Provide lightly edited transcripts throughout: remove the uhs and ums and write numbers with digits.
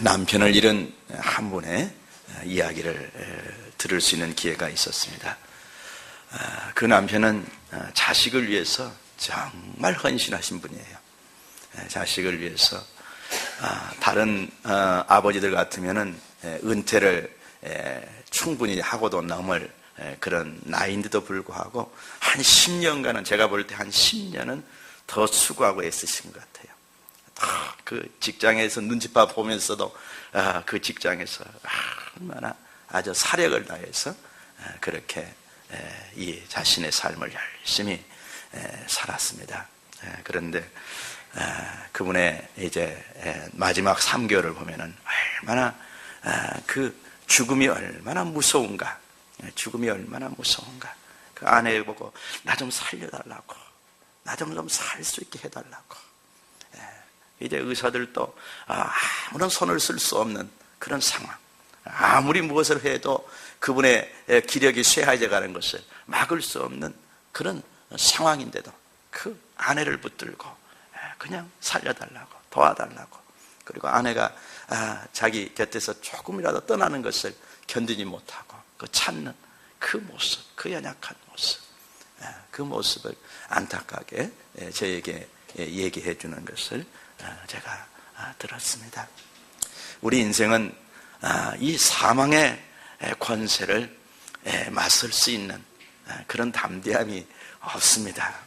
남편을 잃은 한 분의 이야기를 들을 수 있는 기회가 있었습니다. 그 남편은 자식을 위해서 정말 헌신하신 분이에요. 자식을 위해서 다른 아버지들 같으면은 은퇴를 충분히 하고도 넘을 그런 나이인데도 불구하고 한 10년간은, 제가 볼 때 한 10년은 더 수고하고 애쓰신 것 같아요. 그 직장에서 눈칫밥 보면서도 그 직장에서 얼마나 아주 사력을 다해서 그렇게 이 자신의 삶을 열심히 살았습니다. 그런데 그분의 이제 마지막 3개월을 보면은 얼마나 그 죽음이 얼마나 무서운가, 죽음이 얼마나 무서운가. 그 아내 보고 나 좀 살려달라고, 나 좀 살 수 있게 해달라고. 이제 의사들도 아무런 손을 쓸 수 없는 그런 상황, 아무리 무엇을 해도 그분의 기력이 쇠하게 가는 것을 막을 수 없는 그런 상황인데도 그 아내를 붙들고 그냥 살려달라고, 도와달라고, 그리고 아내가 자기 곁에서 조금이라도 떠나는 것을 견디지 못하고 그 찾는 그 모습, 그 연약한 모습, 그 모습을 안타깝게 저에게 얘기해 주는 것을 제가 들었습니다. 우리 인생은 이 사망의 권세를 맞설 수 있는 그런 담대함이 없습니다.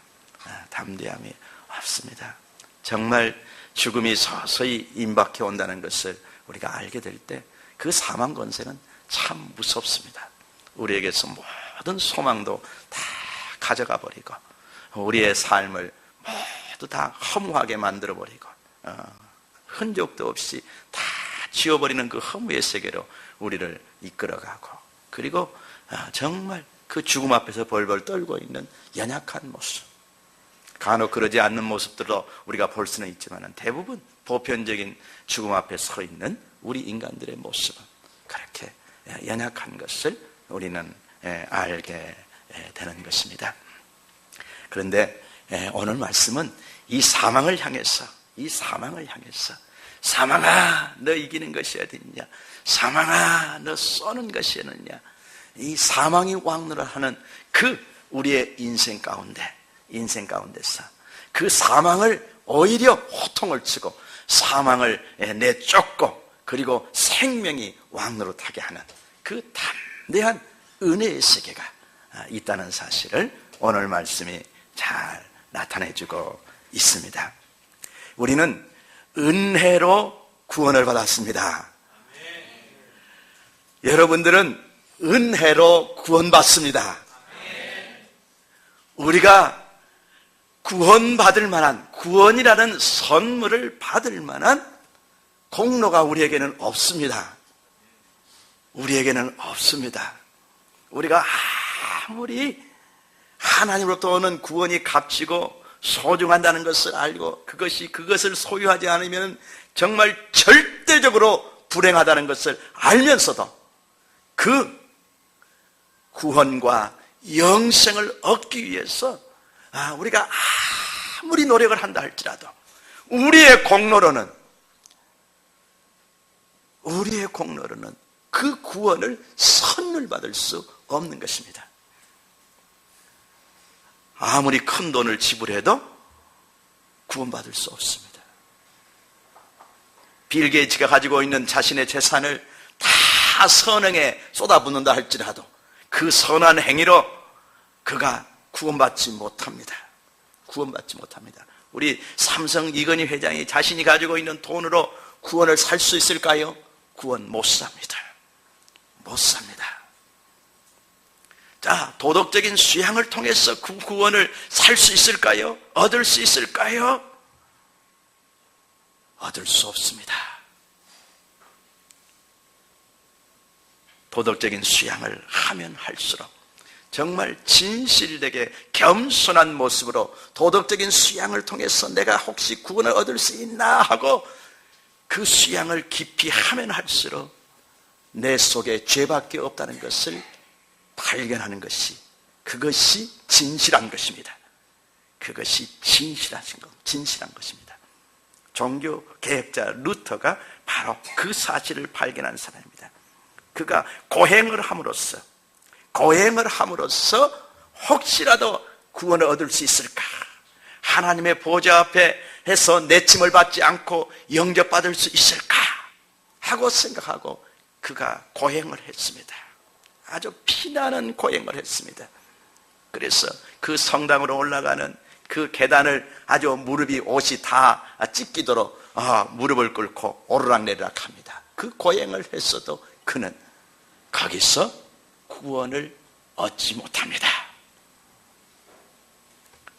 담대함이 없습니다. 정말 죽음이 서서히 임박해 온다는 것을 우리가 알게 될 때 그 사망 권세는 참 무섭습니다. 우리에게서 모든 소망도 다 가져가 버리고 우리의 삶을 모두 다 허무하게 만들어 버리고 흔적도 없이 다 지워버리는 그 허무의 세계로 우리를 이끌어가고, 그리고 정말 그 죽음 앞에서 벌벌 떨고 있는 연약한 모습, 간혹 그러지 않는 모습들도 우리가 볼 수는 있지만 대부분 보편적인 죽음 앞에 서 있는 우리 인간들의 모습은 그렇게 연약한 것을 우리는 알게 되는 것입니다. 그런데 오늘 말씀은 이 사망을 향해서, 사망아 너 이기는 것이 어딨냐, 사망아 너 쏘는 것이 어딨냐, 이 사망이 왕노릇하는 그 우리의 인생 가운데서 그 사망을 오히려 호통을 치고 사망을 내쫓고 그리고 생명이 왕노릇하게 하는 그 담대한 은혜의 세계가 있다는 사실을 오늘 말씀이 잘 나타내주고 있습니다. 우리는 은혜로 구원을 받았습니다. 여러분들은 은혜로 구원받습니다. 우리가 구원받을 만한, 구원이라는 선물을 받을 만한 공로가 우리에게는 없습니다. 우리에게는 없습니다. 우리가 아무리 하나님으로부터 오는 구원이 값지고 소중하다는 것을 알고 그것을 소유하지 않으면 정말 절대적으로 불행하다는 것을 알면서도 그 구원과 영생을 얻기 위해서 우리가 아무리 노력을 한다 할지라도 우리의 공로로는 그 구원을 선물 받을 수 없는 것입니다. 아무리 큰 돈을 지불해도 구원받을 수 없습니다. 빌 게이츠가 가지고 있는 자신의 재산을 다 선행에 쏟아붓는다 할지라도 그 선한 행위로 그가 구원받지 못합니다. 우리 삼성 이건희 회장이 자신이 가지고 있는 돈으로 구원을 살 수 있을까요? 구원 못 삽니다. 자, 도덕적인 수양을 통해서 그 구원을 살 수 있을까요? 얻을 수 있을까요? 얻을 수 없습니다. 도덕적인 수양을 하면 할수록 정말 진실되게 겸손한 모습으로 도덕적인 수양을 통해서 내가 혹시 구원을 얻을 수 있나 하고 그 수양을 깊이 하면 할수록 내 속에 죄밖에 없다는 것을 발견하는 것이, 그것이 진실한 것입니다. 그것이 진실한 것입니다. 종교 개혁자 루터가 바로 그 사실을 발견한 사람입니다. 그가 고행을 함으로써 혹시라도 구원을 얻을 수 있을까, 하나님의 보좌 앞에 해서 내침을 받지 않고 영접받을 수 있을까 하고 생각하고 그가 고행을 했습니다. 아주 피나는 고행을 했습니다. 그래서 그 성당으로 올라가는 그 계단을 아주 무릎이 옷이 다 찢기도록 무릎을 꿇고 오르락내리락 합니다. 그 고행을 했어도 그는 거기서 구원을 얻지 못합니다.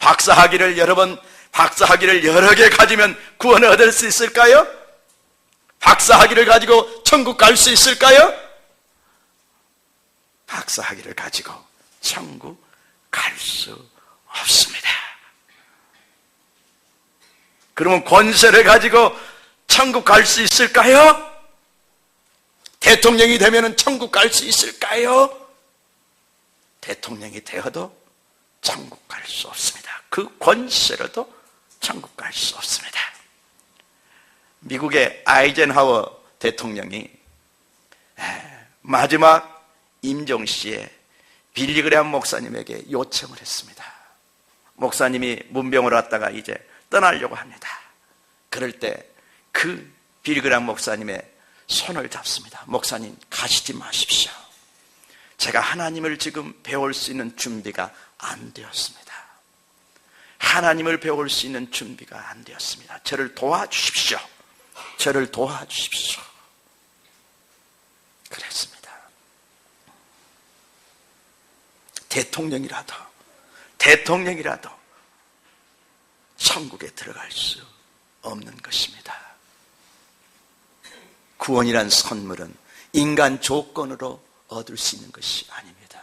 박사학위를 여러 개 가지면 구원을 얻을 수 있을까요? 박사학위를 가지고 천국 갈 수 있을까요? 박사학위를 가지고 천국 갈 수 없습니다. 그러면 권세를 가지고 천국 갈 수 있을까요? 대통령이 되면 천국 갈 수 있을까요? 대통령이 되어도 천국 갈 수 없습니다. 그 권세로도 천국 갈 수 없습니다. 미국의 아이젠하워 대통령이 마지막 임종시에 빌리그레암 목사님에게 요청을 했습니다. 목사님이 문병으로 왔다가 이제 떠나려고 합니다. 그럴 때 그 빌리그레암 목사님의 손을 잡습니다. 목사님, 가시지 마십시오. 제가 하나님을 지금 배울 수 있는 준비가 안 되었습니다. 하나님을 배울 수 있는 준비가 안 되었습니다. 저를 도와주십시오. 저를 도와주십시오. 그랬습니다. 대통령이라도 천국에 들어갈 수 없는 것입니다. 구원이란 선물은 인간 조건으로 얻을 수 있는 것이 아닙니다.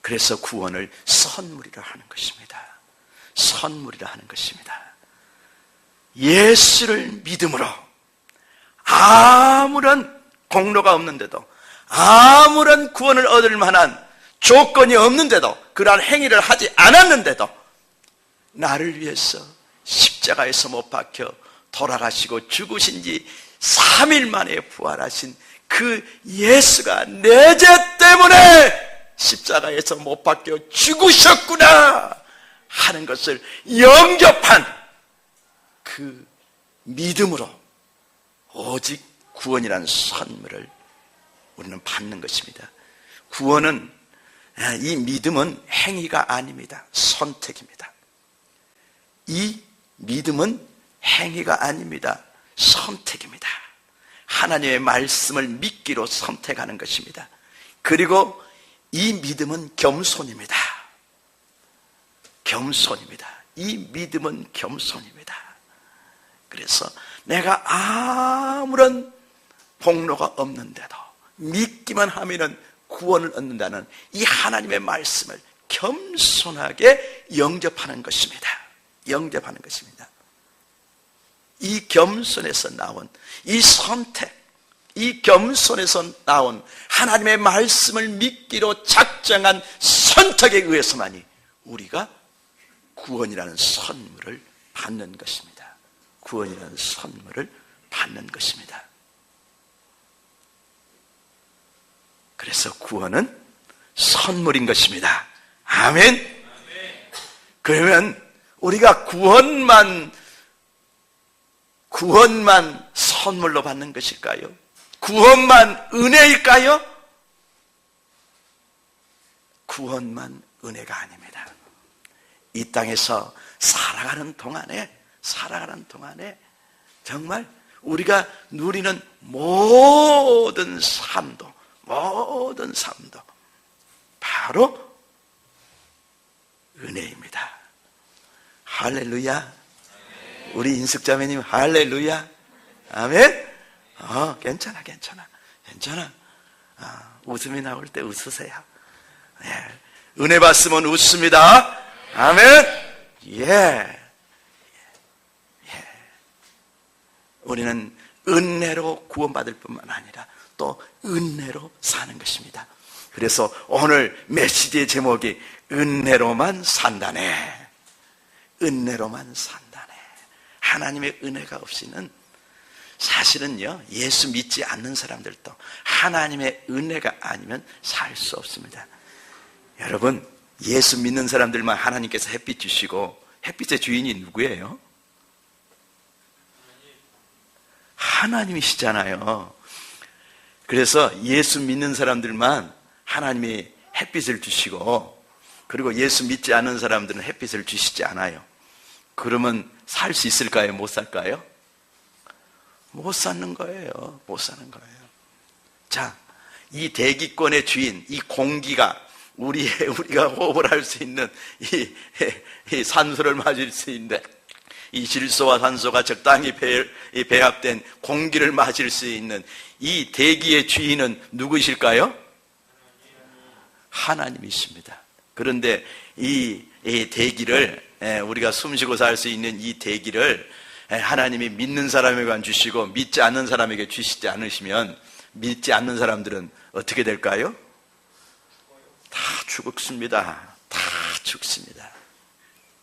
그래서 구원을 선물이라 하는 것입니다. 선물이라 하는 것입니다. 예수를 믿음으로 아무런 공로가 없는데도, 아무런 구원을 얻을 만한 조건이 없는데도, 그러한 행위를 하지 않았는데도 나를 위해서 십자가에서 못 박혀 돌아가시고 죽으신 지 3일 만에 부활하신 그 예수가 내 죄 때문에 십자가에서 못 박혀 죽으셨구나 하는 것을 영접한 그 믿음으로 오직 구원이라는 선물을 우리는 받는 것입니다. 구원은, 이 믿음은 행위가 아닙니다. 선택입니다. 이 믿음은 행위가 아닙니다. 선택입니다. 하나님의 말씀을 믿기로 선택하는 것입니다. 그리고 이 믿음은 겸손입니다. 겸손입니다. 이 믿음은 겸손입니다. 그래서 내가 아무런 공로가 없는데도 믿기만 하면은 구원을 얻는다는 이 하나님의 말씀을 겸손하게 영접하는 것입니다. 영접하는 것입니다. 이 겸손에서 나온 이 선택, 이 겸손에서 나온 하나님의 말씀을 믿기로 작정한 선택에 의해서만이 우리가 구원이라는 선물을 받는 것입니다. 구원이라는 선물을 받는 것입니다. 그래서 구원은 선물인 것입니다. 아멘. 그러면 우리가 구원만 선물로 받는 것일까요? 구원만 은혜일까요? 구원만 은혜가 아닙니다. 이 땅에서 살아가는 동안에 정말 우리가 누리는 모든 삶도 바로 은혜입니다. 할렐루야. 우리 인숙자매님 할렐루야. 아멘. 괜찮아. 웃음이 나올 때 웃으세요. 은혜 받으면 웃습니다. 아멘. 우리는 은혜로 구원받을 뿐만 아니라 또 은혜로 사는 것입니다. 그래서 오늘 메시지의 제목이 은혜로만 산다네. 은혜로만 산다네. 하나님의 은혜가 없이는 사실은요, 예수 믿지 않는 사람들도 하나님의 은혜가 아니면 살 수 없습니다. 여러분, 예수 믿는 사람들만 하나님께서 햇빛 주시고, 햇빛의 주인이 누구예요? 하나님이시잖아요. 그래서 예수 믿는 사람들만 하나님이 햇빛을 주시고, 그리고 예수 믿지 않는 사람들은 햇빛을 주시지 않아요. 그러면 살 수 있을까요? 못 살까요? 못 사는 거예요. 못 사는 거예요. 자, 이 대기권의 주인, 이 공기가 우리가 호흡을 할 수 있는 이 산소를 마실 수 있는 이 질소와 산소가 적당히 배합된 공기를 마실 수 있는 이 대기의 주인은 누구이실까요? 하나님이십니다. 그런데 이 대기를, 우리가 숨쉬고 살 수 있는 이 대기를 하나님이 믿는 사람에게만 주시고 믿지 않는 사람에게 주시지 않으시면 믿지 않는 사람들은 어떻게 될까요? 다 죽습니다. 다 죽습니다.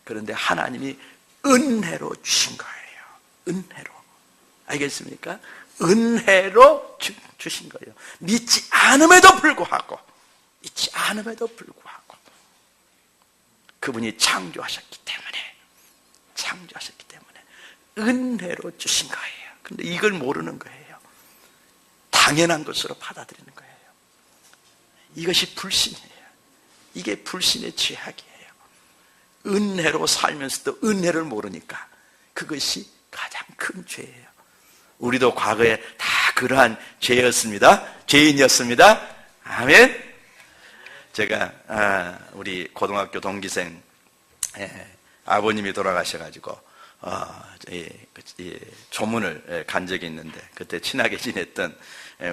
그런데 하나님이 은혜로 주신 거예요. 은혜로. 알겠습니까? 은혜로 주신 거예요. 믿지 않음에도 불구하고, 믿지 않음에도 불구하고 그분이 창조하셨기 때문에 은혜로 주신 거예요. 근데 이걸 모르는 거예요. 당연한 것으로 받아들이는 거예요. 이것이 불신이에요. 이게 불신의 죄악이에요. 은혜로 살면서도 은혜를 모르니까 그것이 가장 큰 죄예요. 우리도 과거에 다 그러한 죄였습니다. 죄인이었습니다. 아멘. 제가 우리 고등학교 동기생 아버님이 돌아가셔가지고 조문을 간 적이 있는데, 그때 친하게 지냈던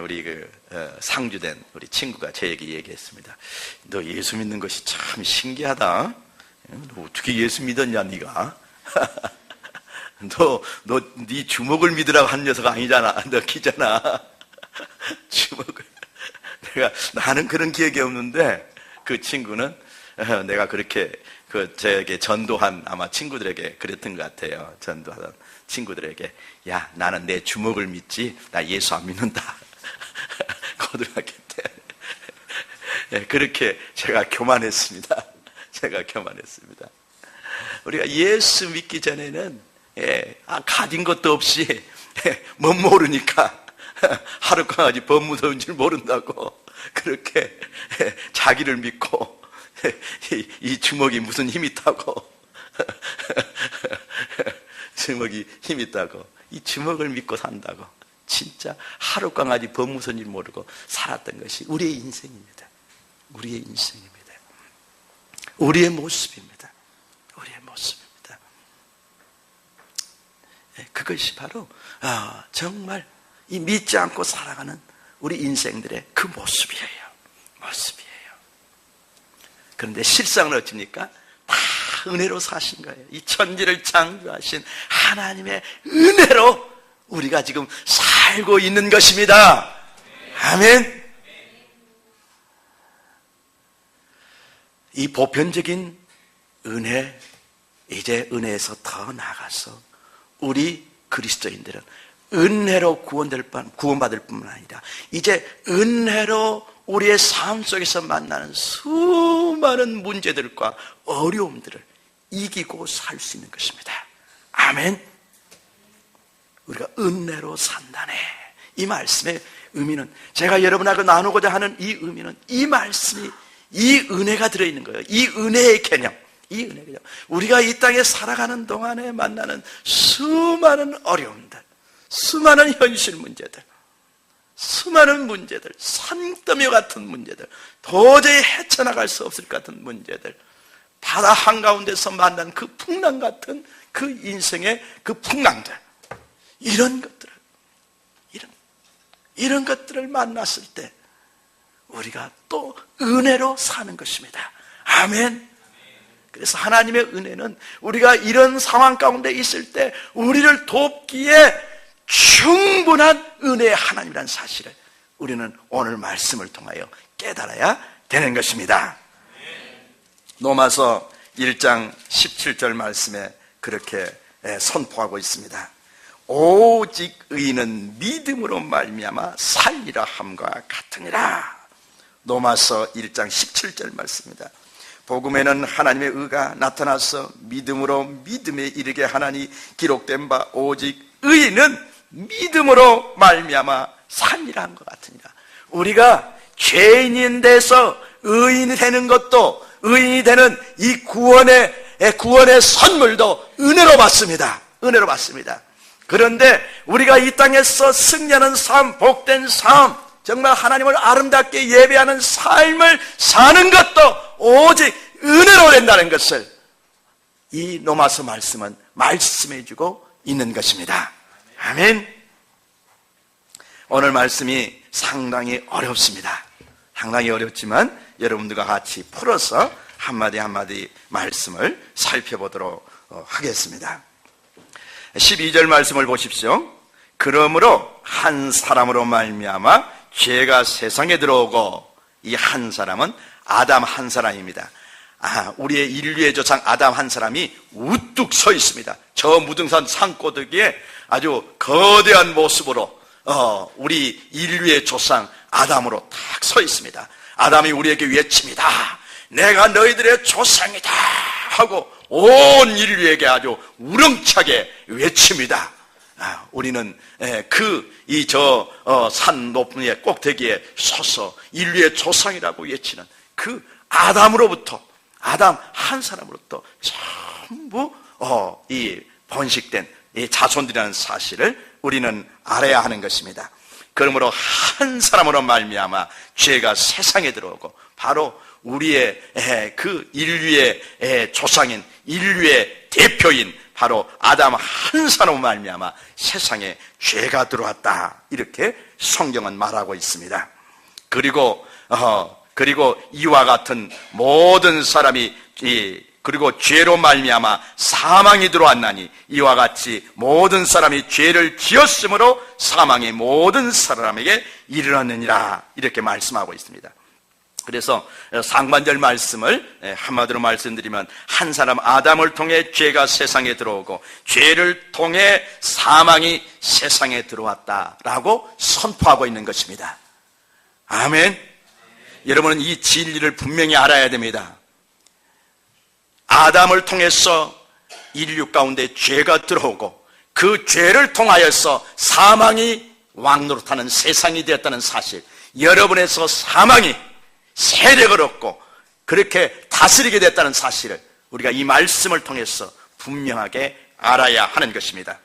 우리 상주된 우리 친구가 저에게 얘기했습니다. 너 예수 믿는 것이 참 신기하다. 너 어떻게 예수 믿었냐, 네가? 네 주먹을 믿으라고 한 녀석 아니잖아. 너 키잖아. 주먹을. 나는 그런 기억이 없는데, 그 친구는 내가 그렇게 저에게 전도한 아마 친구들에게 그랬던 것 같아요. 전도하던 친구들에게, 야, 나는 내 주먹을 믿지 나 예수 안 믿는다. 고등학교 때 그렇게 제가 교만했습니다. 우리가 예수 믿기 전에는 가진 것도 없이 못 모르니까 하루 강아지 법무서운 줄 모른다고 그렇게 자기를 믿고 이 주먹이 무슨 힘이 있다고 주먹이 힘이 있다고 이 주먹을 믿고 산다고 진짜 하루 강아지 법무서운 줄 모르고 살았던 것이 우리의 인생입니다. 우리의 인생입니다. 우리의 모습입니다. 우리의 모습입니다. 그것이 바로 정말 이 믿지 않고 살아가는 우리 인생들의 그 모습이에요. 그런데 실상은 어찌입니까? 다 은혜로 사신 거예요. 이 천지를 창조하신 하나님의 은혜로 우리가 지금 살고 있는 것입니다. 아멘. 이 보편적인 은혜, 이제 은혜에서 더 나아가서 우리 그리스도인들은 은혜로 구원받을 뿐만 아니라 이제 은혜로 우리의 삶 속에서 만나는 수많은 문제들과 어려움들을 이기고 살 수 있는 것입니다. 아멘. 우리가 은혜로 산다네. 이 말씀의 의미는, 제가 여러분하고 나누고자 하는 이 의미는 이 말씀이, 이 은혜가 들어있는 거예요. 이 은혜의 개념. 우리가 이 땅에 살아가는 동안에 만나는 수많은 어려움들, 수많은 현실 문제들, 산더미 같은 문제들, 도저히 헤쳐나갈 수 없을 것 같은 문제들, 바다 한가운데서 만난 그 풍랑 같은 그 인생의 그 풍랑들, 이런 것들을 만났을 때 우리가 또 은혜로 사는 것입니다. 아멘. 그래서 하나님의 은혜는 우리가 이런 상황 가운데 있을 때 우리를 돕기에 충분한 은혜의 하나님이라는 사실을 우리는 오늘 말씀을 통하여 깨달아야 되는 것입니다. 로마서 1장 17절 말씀에 그렇게 선포하고 있습니다. 오직 의인은 믿음으로 말미암아 살리라 함과 같으니라. 로마서 1장 17절 말씀입니다. 복음에는 하나님의 의가 나타나서 믿음으로 믿음에 이르게 하나니 기록된 바 오직 의인은 믿음으로 말미암아 살리라 한 것 같으니라. 우리가 죄인인 데서 의인이 되는 것도, 의인이 되는 이 구원의 선물도 은혜로 받습니다. 은혜로 받습니다. 그런데 우리가 이 땅에서 승리하는 삶, 복된 삶, 정말 하나님을 아름답게 예배하는 삶을 사는 것도 오직 은혜로 된다는 것을 이 로마서 말씀은 말씀해 주고 있는 것입니다. 아멘. 오늘 말씀이 상당히 어렵습니다. 상당히 어렵지만 여러분들과 같이 풀어서 한마디 한마디 말씀을 살펴보도록 하겠습니다. 12절 말씀을 보십시오. 그러므로 한 사람으로 말미암아 죄가 세상에 들어오고, 이 한 사람은 아담 한 사람입니다. 우리의 인류의 조상 아담 한 사람이 우뚝 서 있습니다. 저 무등산 산꼬대기에 아주 거대한 모습으로 우리 인류의 조상 아담으로 딱 서 있습니다. 아담이 우리에게 외칩니다. 내가 너희들의 조상이다 하고 온 인류에게 아주 우렁차게 외칩니다. 우리는 산 높은 꼭대기에 서서 인류의 조상이라고 외치는 그 아담으로부터, 아담 한 사람으로부터 전부 이 번식된 이 자손들이라는 사실을 우리는 알아야 하는 것입니다. 그러므로 한 사람으로 말미암아 죄가 세상에 들어오고, 바로 우리의 그 인류의 조상인, 인류의 대표인 바로 아담 한 사람으로 말미암아 세상에 죄가 들어왔다, 이렇게 성경은 말하고 있습니다. 그리고 이와 같은 모든 사람이 그리고 죄로 말미암아 사망이 들어왔나니 이와 같이 모든 사람이 죄를 지었으므로 사망이 모든 사람에게 이르렀느니라, 이렇게 말씀하고 있습니다. 그래서 상반절 말씀을 한마디로 말씀드리면, 한 사람 아담을 통해 죄가 세상에 들어오고 죄를 통해 사망이 세상에 들어왔다라고 선포하고 있는 것입니다. 아멘. 여러분은 이 진리를 분명히 알아야 됩니다. 아담을 통해서 인류 가운데 죄가 들어오고 그 죄를 통하여서 사망이 왕노릇하는 세상이 되었다는 사실, 여러분에서 사망이 세력을 얻고 그렇게 다스리게 됐다는 사실을 우리가 이 말씀을 통해서 분명하게 알아야 하는 것입니다.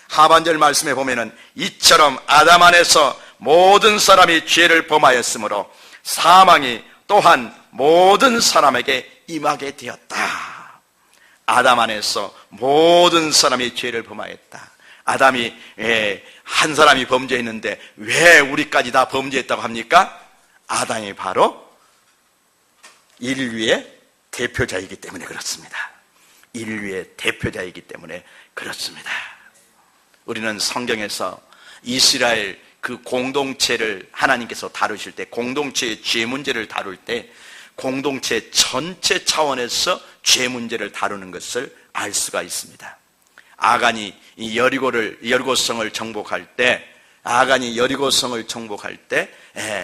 하반절 말씀에 보면은 이처럼 아담 안에서 모든 사람이 죄를 범하였으므로 사망이 또한 모든 사람에게 임하게 되었다. 아담 안에서 모든 사람이 죄를 범하였다. 아담이 한 사람이 범죄했는데 왜 우리까지 다 범죄했다고 합니까? 아담이 바로 인류의 대표자이기 때문에 그렇습니다. 인류의 대표자이기 때문에 그렇습니다. 우리는 성경에서 이스라엘 그 공동체를 하나님께서 다루실 때, 공동체의 죄 문제를 다룰 때 공동체 전체 차원에서 죄 문제를 다루는 것을 알 수가 있습니다. 아간이 이 여리고성을 정복할 때,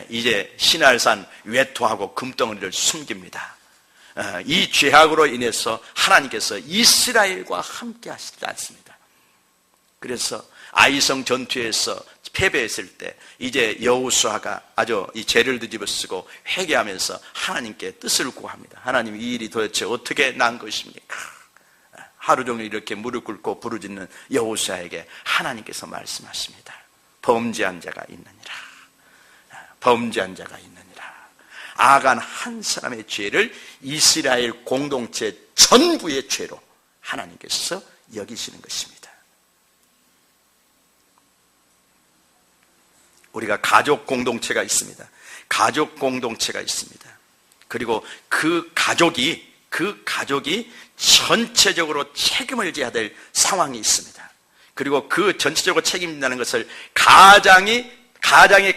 이제 시날산 외토하고 금덩어리를 숨깁니다. 이 죄악으로 인해서 하나님께서 이스라엘과 함께 하시지 않습니다. 그래서 아이성 전투에서 패배했을 때 이제 여호수아가 아주 이 죄를 뒤집어쓰고 회개하면서 하나님께 뜻을 구합니다. 하나님, 이 일이 도대체 어떻게 난 것입니까? 하루 종일 이렇게 무릎 꿇고 부르짖는 여호수아에게 하나님께서 말씀하십니다. 범죄한 자가 있느니라. 범죄한 자가 있느니라. 아간 한 사람의 죄를 이스라엘 공동체 전부의 죄로 하나님께서 여기시는 것입니다. 우리가 가족 공동체가 있습니다. 가족 공동체가 있습니다. 그리고 그 가족이 전체적으로 책임을 져야 될 상황이 있습니다. 그리고 그 전체적으로 책임진다는 것을 가장이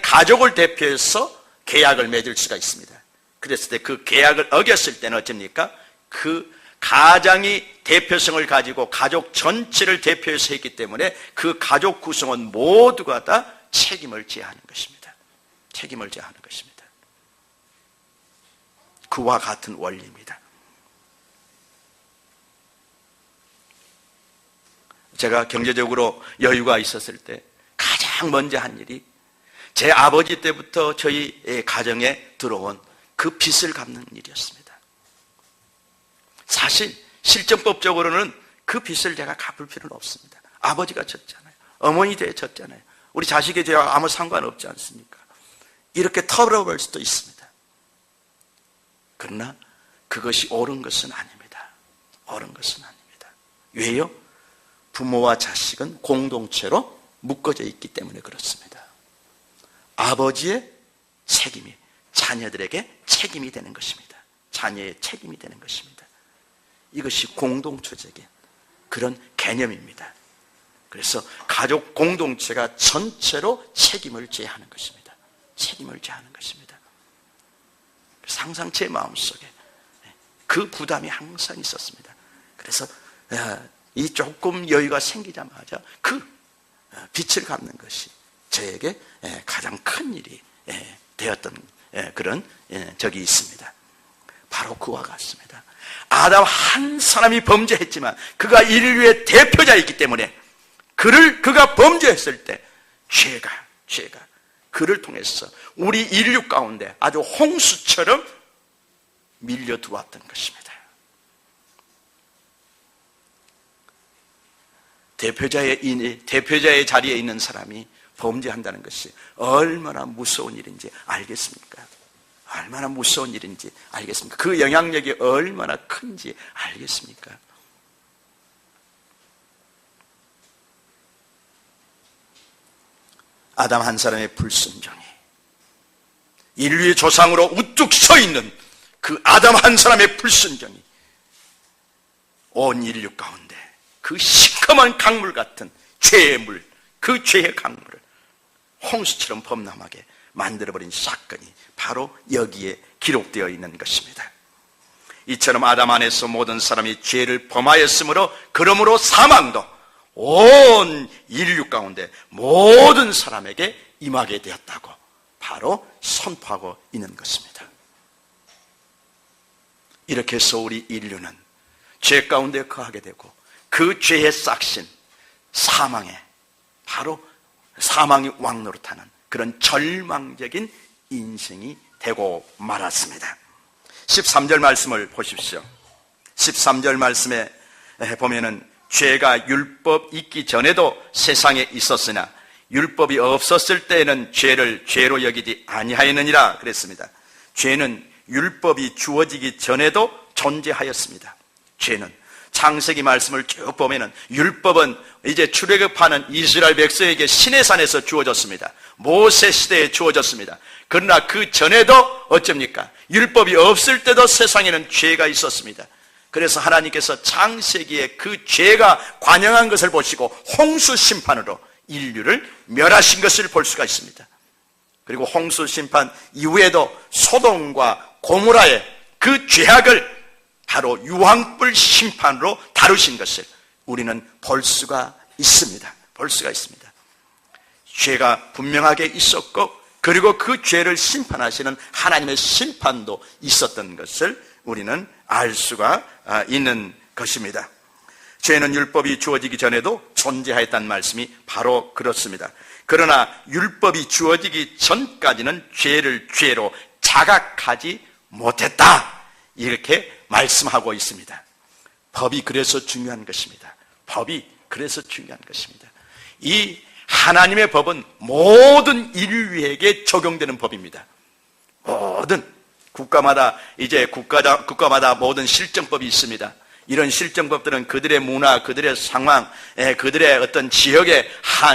가족을 대표해서 계약을 맺을 수가 있습니다. 그랬을 때 그 계약을 어겼을 때는 어쩝니까? 그 가장이 대표성을 가지고 가족 전체를 대표해서 했기 때문에 그 가족 구성원 모두가 다 책임을 져야 하는 것입니다. 책임을 져야 하는 것입니다. 그와 같은 원리입니다. 제가 경제적으로 여유가 있었을 때 가장 먼저 한 일이 제 아버지 때부터 저희 가정에 들어온 그 빚을 갚는 일이었습니다. 사실 실정법적으로는 그 빚을 제가 갚을 필요는 없습니다. 아버지가 졌잖아요. 어머니 대에 졌잖아요. 우리 자식의 죄와 아무 상관없지 않습니까? 이렇게 털어볼 수도 있습니다. 그러나 그것이 옳은 것은 아닙니다. 옳은 것은 아닙니다. 왜요? 부모와 자식은 공동체로 묶어져 있기 때문에 그렇습니다. 아버지의 책임이 자녀들에게 책임이 되는 것입니다. 자녀의 책임이 되는 것입니다. 이것이 공동체적인 그런 개념입니다. 그래서 가족 공동체가 전체로 책임을 져야 하는 것입니다. 책임을 져야 하는 것입니다. 그래서 항상 제 마음속에 그 부담이 항상 있었습니다. 그래서 이 조금 여유가 생기자마자 그 빚을 갚는 것이 저에게 가장 큰 일이 되었던 그런 적이 있습니다. 바로 그와 같습니다. 아담 한 사람이 범죄했지만 그가 인류의 대표자이기 때문에 그가 범죄했을 때 죄가 그를 통해서 우리 인류 가운데 아주 홍수처럼 밀려 들어왔던 것입니다. 대표자의 자리에 있는 사람이 범죄한다는 것이 얼마나 무서운 일인지 알겠습니까? 얼마나 무서운 일인지 알겠습니까? 그 영향력이 얼마나 큰지 알겠습니까? 아담 한 사람의 불순종이 인류의 조상으로 우뚝 서 있는 그 아담 한 사람의 불순종이 온 인류 가운데 그 시커먼 강물 같은 죄의 물, 그 죄의 강물을 홍수처럼 범람하게 만들어버린 사건이 바로 여기에 기록되어 있는 것입니다. 이처럼 아담 안에서 모든 사람이 죄를 범하였으므로 그러므로 사망도 온 인류 가운데 모든 사람에게 임하게 되었다고 바로 선포하고 있는 것입니다. 이렇게 해서 우리 인류는 죄 가운데 거하게 되고 그 죄의 싹신 사망에 바로 사망이 왕노릇하는 그런 절망적인 인생이 되고 말았습니다. 13절 말씀을 보십시오. 13절 말씀에 보면은 죄가 율법 있기 전에도 세상에 있었으나 율법이 없었을 때에는 죄를 죄로 여기지 아니하였느니라 그랬습니다. 죄는 율법이 주어지기 전에도 존재하였습니다. 죄는 창세기 말씀을 쭉 보면은 율법은 이제 출애굽하는 이스라엘 백성에게 시내산에서 주어졌습니다. 모세 시대에 주어졌습니다. 그러나 그 전에도 어쩝니까? 율법이 없을 때도 세상에는 죄가 있었습니다. 그래서 하나님께서 창세기에 그 죄가 관영한 것을 보시고 홍수 심판으로 인류를 멸하신 것을 볼 수가 있습니다. 그리고 홍수 심판 이후에도 소돔과 고모라의 그 죄악을 바로 유황불 심판으로 다루신 것을 우리는 볼 수가 있습니다. 볼 수가 있습니다. 죄가 분명하게 있었고 그리고 그 죄를 심판하시는 하나님의 심판도 있었던 것을 우리는 알 수가 있는 것입니다. 죄는 율법이 주어지기 전에도 존재하였다는 말씀이 바로 그렇습니다. 그러나 율법이 주어지기 전까지는 죄를 죄로 자각하지 못했다, 이렇게 말씀하고 있습니다. 법이 그래서 중요한 것입니다. 법이 그래서 중요한 것입니다. 이 하나님의 법은 모든 인류에게 적용되는 법입니다. 모든 국가마다 국가마다 모든 실정법이 있습니다. 이런 실정법들은 그들의 문화, 그들의 상황, 그들의 어떤 지역에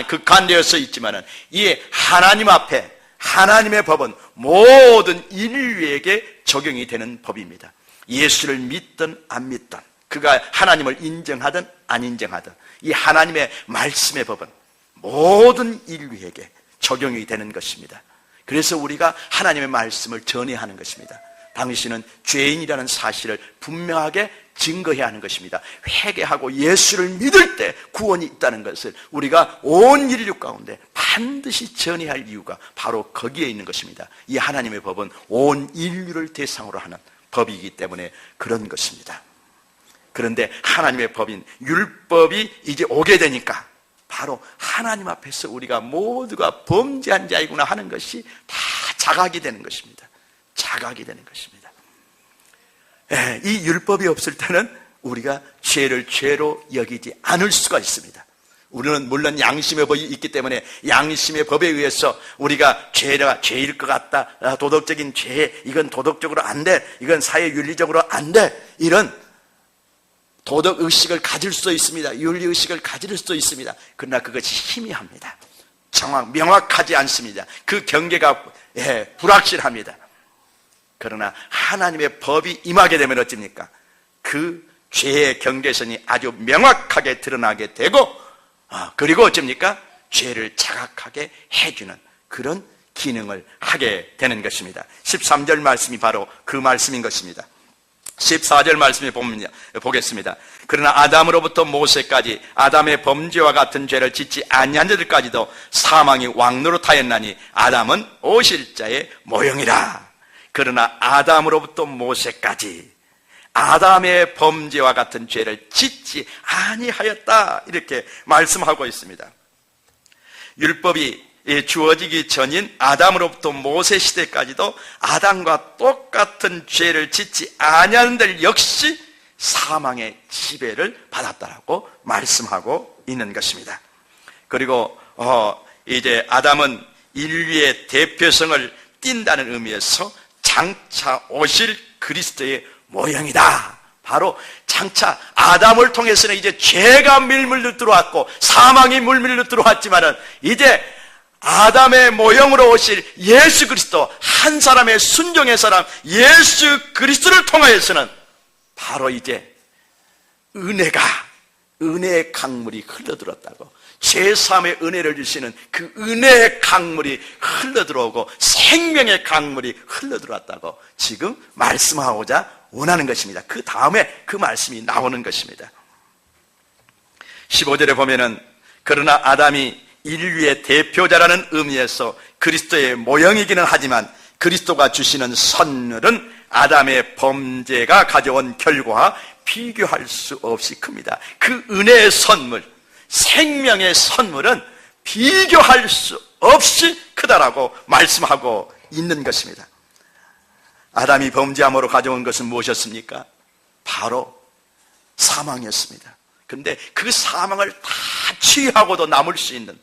극한되어서 있지만은 이 하나님 앞에 하나님의 법은 모든 인류에게 적용이 되는 법입니다. 예수를 믿든 안 믿든, 그가 하나님을 인정하든 안 인정하든, 이 하나님의 말씀의 법은 모든 인류에게 적용이 되는 것입니다. 그래서 우리가 하나님의 말씀을 전해야 하는 것입니다. 당신은 죄인이라는 사실을 분명하게 증거해야 하는 것입니다. 회개하고 예수를 믿을 때 구원이 있다는 것을 우리가 온 인류 가운데 반드시 전해야 할 이유가 바로 거기에 있는 것입니다. 이 하나님의 법은 온 인류를 대상으로 하는 법이기 때문에 그런 것입니다. 그런데 하나님의 법인 율법이 이제 오게 되니까 바로 하나님 앞에서 우리가 모두가 범죄한 자이구나 하는 것이 다 자각이 되는 것입니다. 자각이 되는 것입니다. 이 율법이 없을 때는 우리가 죄를 죄로 여기지 않을 수가 있습니다. 우리는 물론 양심의 법이 있기 때문에 양심의 법에 의해서 우리가 죄가 죄일 것 같다, 도덕적인 죄, 이건 도덕적으로 안 돼, 이건 사회윤리적으로 안 돼, 이런 도덕의식을 가질 수도 있습니다. 윤리의식을 가질 수도 있습니다. 그러나 그것이 희미합니다. 명확하지 않습니다. 그 경계가 불확실합니다. 그러나 하나님의 법이 임하게 되면 어쩝니까? 그 죄의 경계선이 아주 명확하게 드러나게 되고, 그리고 어쩝니까? 죄를 자각하게 해주는 그런 기능을 하게 되는 것입니다. 13절 말씀이 바로 그 말씀인 것입니다. 14절 말씀을 보겠습니다. 그러나 아담으로부터 모세까지 아담의 범죄와 같은 죄를 짓지 아니한 자들까지도 사망이 왕노릇하였나니 아담은 오실자의 모형이라. 그러나 아담으로부터 모세까지 아담의 범죄와 같은 죄를 짓지 아니하였다, 이렇게 말씀하고 있습니다. 율법이 주어지기 전인 아담으로부터 모세 시대까지도 아담과 똑같은 죄를 짓지 아니하는 들 역시 사망의 지배를 받았다라고 말씀하고 있는 것입니다. 그리고 이제 아담은 인류의 대표성을 띈다는 의미에서 장차 오실 그리스도의 모형이다. 바로 장차 아담을 통해서는 이제 죄가 밀밀로 들어왔고 사망이 물밀로 들어왔지만은 이제 아담의 모형으로 오실 예수 그리스도, 한 사람의 순종의 사람 예수 그리스도를 통하여서는 바로 이제 은혜의 강물이 흘러들었다고, 죄사함의 은혜를 주시는 그 은혜의 강물이 흘러들어오고 생명의 강물이 흘러들어왔다고 지금 말씀하고자 원하는 것입니다. 그 다음에 그 말씀이 나오는 것입니다. 15절에 보면은 그러나 아담이 인류의 대표자라는 의미에서 그리스도의 모형이기는 하지만 그리스도가 주시는 선물은 아담의 범죄가 가져온 결과와 비교할 수 없이 큽니다. 그 은혜의 선물, 생명의 선물은 비교할 수 없이 크다라고 말씀하고 있는 것입니다. 아담이 범죄함으로 가져온 것은 무엇이었습니까? 바로 사망이었습니다. 그런데 그 사망을 다 치유하고도 남을 수 있는,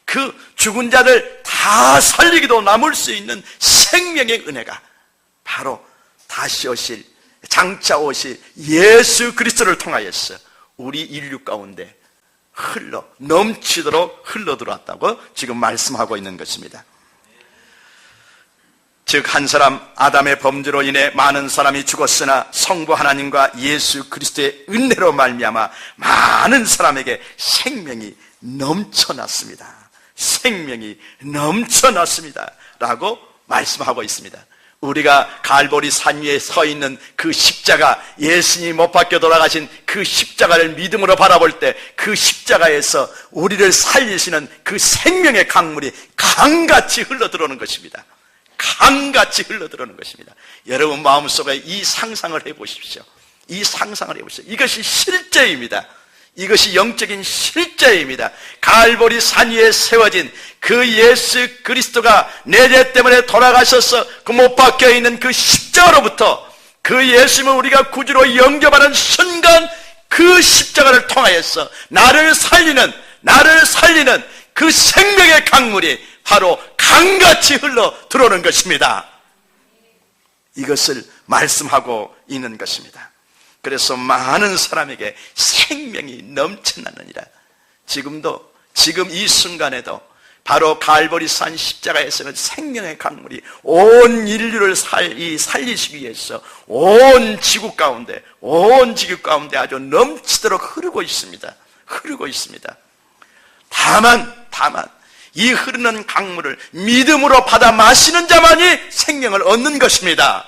그 죽은 자들 다 살리기도 남을 수 있는 생명의 은혜가 바로 다시 오실, 장차 오실 예수 그리스도를 통하여서 우리 인류 가운데 넘치도록 흘러들어왔다고 지금 말씀하고 있는 것입니다. 즉 한 사람 아담의 범죄로 인해 많은 사람이 죽었으나 성부 하나님과 예수 그리스도의 은혜로 말미암아 많은 사람에게 생명이 넘쳐났습니다. 생명이 넘쳐났습니다 라고 말씀하고 있습니다. 우리가 갈보리 산 위에 서 있는 그 십자가, 예수님이 못 박혀 돌아가신 그 십자가를 믿음으로 바라볼 때 그 십자가에서 우리를 살리시는 그 생명의 강물이 강같이 흘러들어오는 것입니다. 강같이 흘러들어오는 것입니다. 여러분 마음속에 이 상상을 해보십시오. 이 상상을 해보십시오. 이것이 실제입니다. 이것이 영적인 실제입니다. 갈보리 산 위에 세워진 그 예수 그리스도가 내 죄 때문에 돌아가셔서 그 못 박혀 있는 그 십자가로부터 그 예수님을 우리가 구주로 영접하는 순간 그 십자가를 통하여서 나를 살리는 그 생명의 강물이 바로 강같이 흘러 들어오는 것입니다. 이것을 말씀하고 있는 것입니다. 그래서 많은 사람에게 생명이 넘쳐나느니라. 지금 이 순간에도 바로 갈보리 산 십자가에서는 생명의 강물이 온 인류를 살리시기 위해서 온 지구 가운데 아주 넘치도록 흐르고 있습니다. 다만 이 흐르는 강물을 믿음으로 받아 마시는 자만이 생명을 얻는 것입니다.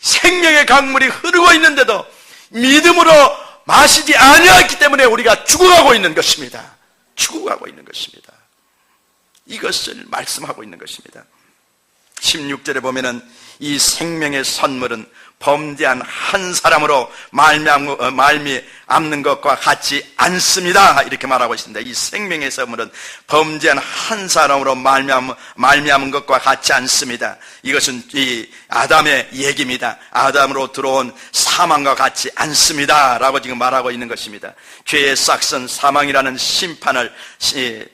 생명의 강물이 흐르고 있는데도 믿음으로 마시지 아니했기 때문에 우리가 죽어가고 있는 것입니다. 죽어가고 있는 것입니다. 이것을 말씀하고 있는 것입니다. 16절에 보면은 이 생명의 선물은 범죄한 한 사람으로 말미암는 것과 같지 않습니다. 이렇게 말하고 있습니다. 이 생명의 선물은 범죄한 한 사람으로 말미암은 것과 같지 않습니다. 이것은 이 아담의 얘기입니다. 아담으로 들어온 사망과 같지 않습니다. 라고 지금 말하고 있는 것입니다. 죄의 싹선 사망이라는 심판을 죄의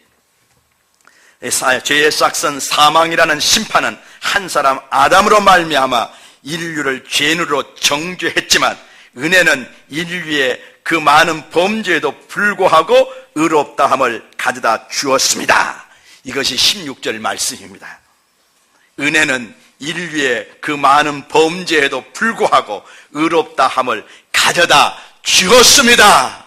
싹선 사망이라는 심판은 한 사람 아담으로 말미암아 인류를 죄인으로 정죄했지만 은혜는 인류의 그 많은 범죄에도 불구하고 의롭다함을 가져다 주었습니다. 이것이 16절 말씀입니다. 은혜는 인류의 그 많은 범죄에도 불구하고 의롭다함을 가져다 주었습니다.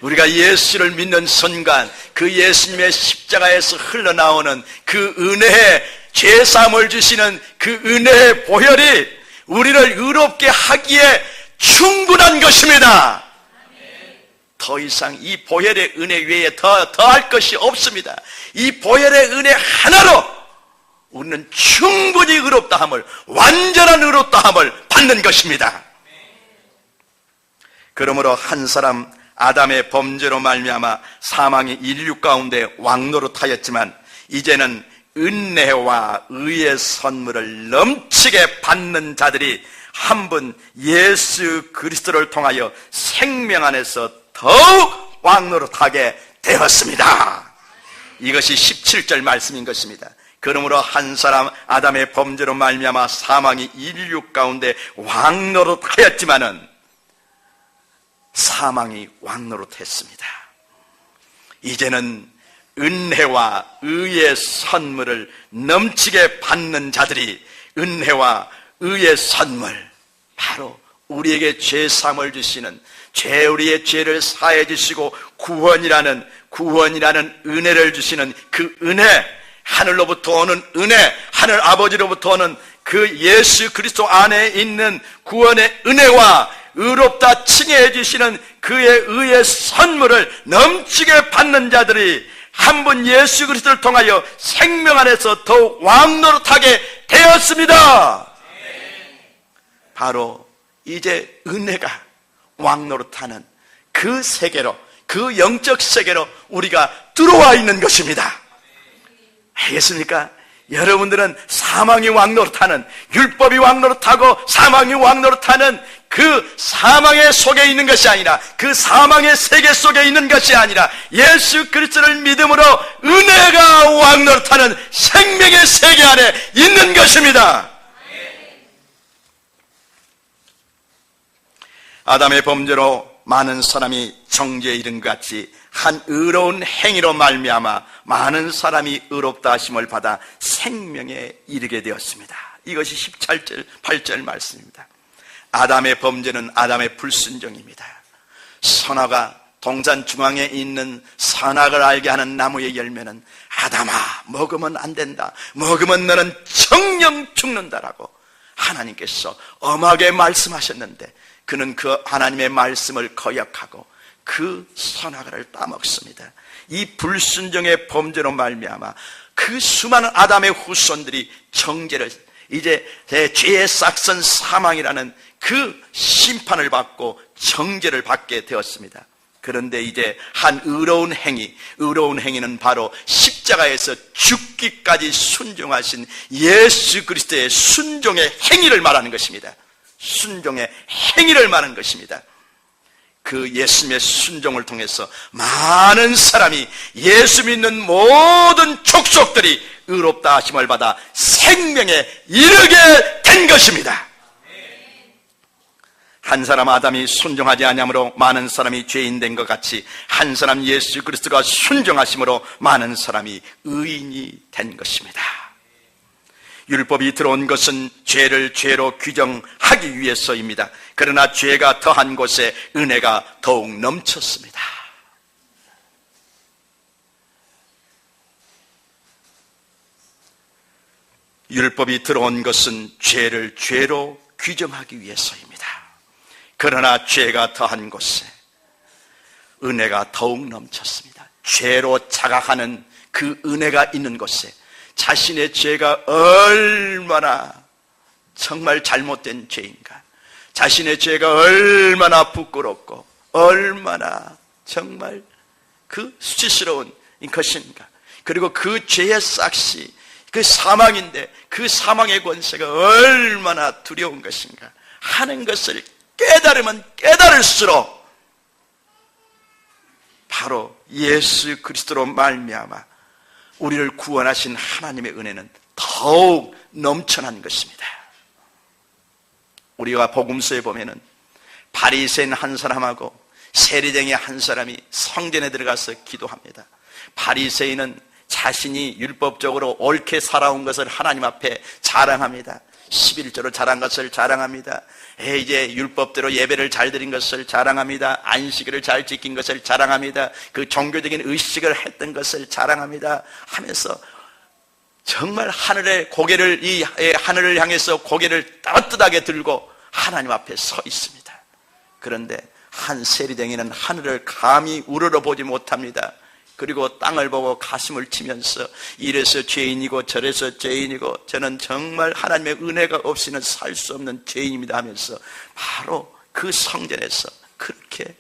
우리가 예수를 믿는 순간 그 예수님의 십자가에서 흘러나오는 그 은혜의 죄사함을 주시는 그 은혜의 보혈이 우리를 의롭게 하기에 충분한 것입니다. 더 이상 이 보혈의 은혜 외에 더할 것이 없습니다. 이 보혈의 은혜 하나로 우리는 충분히 의롭다함을, 완전한 의롭다함을 받는 것입니다. 그러므로 한 사람 아담의 범죄로 말미암아 사망이 인류 가운데 왕노릇하였지만 이제는 은혜와 의의 선물을 넘치게 받는 자들이 한 분 예수 그리스도를 통하여 생명 안에서 더욱 왕노릇하게 되었습니다. 이것이 17절 말씀인 것입니다. 그러므로 한 사람 아담의 범죄로 말미암아 사망이 인류 가운데 왕노릇하였지만은 사망이 왕노릇했습니다. 이제는 은혜와 의의 선물을 넘치게 받는 자들이 은혜와 의의 선물, 바로 우리에게 죄사함을 주시는, 우리의 죄를 사해 주시고 구원이라는 은혜를 주시는 그 은혜, 하늘로부터 오는 은혜, 하늘 아버지로부터 오는 그 예수 그리스도 안에 있는 구원의 은혜와 의롭다 칭해 주시는 그의 의의 선물을 넘치게 받는 자들이 한 분 예수 그리스도를 통하여 생명 안에서 더욱 왕노릇하게 되었습니다. 바로 이제 은혜가 왕노릇하는 그 세계로, 그 영적 세계로 우리가 들어와 있는 것입니다. 알겠습니까? 여러분들은 사망이 왕노릇하는, 율법이 왕노릇하고 사망이 왕노릇하는 그 사망의 속에 있는 것이 아니라, 그 사망의 세계 속에 있는 것이 아니라 예수 그리스도를 믿음으로 은혜가 왕노릇하는 생명의 세계 안에 있는 것입니다. 아담의 범죄로 많은 사람이 정죄에 이른 것 같이 한 의로운 행위로 말미암아 많은 사람이 의롭다 하심을 받아 생명에 이르게 되었습니다. 이것이 18절 말씀입니다. 아담의 범죄는 아담의 불순종입니다. 선악과 동산 중앙에 있는 선악을 알게 하는 나무의 열매는 아담아 먹으면 안 된다, 먹으면 너는 정령 죽는다라고 하나님께서 엄하게 말씀하셨는데 그는 그 하나님의 말씀을 거역하고 그 선악과를 따먹습니다. 이 불순종의 범죄로 말미암아 그 수많은 아담의 후손들이 정죄를, 이제 죄의 싹선 사망이라는 그 심판을 받고 정죄를 받게 되었습니다. 그런데 이제 한 의로운 행위는 바로 십자가에서 죽기까지 순종하신 예수 그리스도의 순종의 행위를 말하는 것입니다. 순종의 행위를 말하는 것입니다. 그 예수님의 순종을 통해서 많은 사람이, 예수 믿는 모든 족속들이 의롭다 하심을 받아 생명에 이르게 된 것입니다. 한 사람 아담이 순종하지 아니함으로 많은 사람이 죄인 된 것 같이 한 사람 예수 그리스도가 순종하심으로 많은 사람이 의인이 된 것입니다. 율법이 들어온 것은 죄를 죄로 규정하기 위해서입니다. 그러나 죄가 더한 곳에 은혜가 더욱 넘쳤습니다. 율법이 들어온 것은 죄를 죄로 규정하기 위해서입니다. 그러나 죄가 더한 곳에 은혜가 더욱 넘쳤습니다. 죄로 자각하는 그 은혜가 있는 곳에 자신의 죄가 얼마나 정말 잘못된 죄인가, 자신의 죄가 얼마나 부끄럽고 얼마나 정말 그 수치스러운 것인가, 그리고 그 죄의 싹시 그 사망인데 그 사망의 권세가 얼마나 두려운 것인가 하는 것을 깨달으면 깨달을수록 바로 예수 그리스도로 말미암아 우리를 구원하신 하나님의 은혜는 더욱 넘쳐난 것입니다. 우리가 복음서에 보면은 바리새인 한 사람하고 세리쟁이 한 사람이 성전에 들어가서 기도합니다. 바리새인은 자신이 율법적으로 옳게 살아온 것을 하나님 앞에 자랑합니다. 11조로 자란 것을 자랑합니다. 이제 율법대로 예배를 잘 드린 것을 자랑합니다. 안식일을 잘 지킨 것을 자랑합니다. 그 종교적인 의식을 했던 것을 자랑합니다 하면서 정말 하늘의 고개를, 이 하늘을 향해서 고개를 따뜻하게 들고 하나님 앞에 서 있습니다. 그런데 한 세리쟁이는 하늘을 감히 우러러보지 못합니다. 그리고 땅을 보고 가슴을 치면서 이래서 죄인이고 저래서 죄인이고 저는 정말 하나님의 은혜가 없이는 살 수 없는 죄인입니다 하면서 바로 그 성전에서 그렇게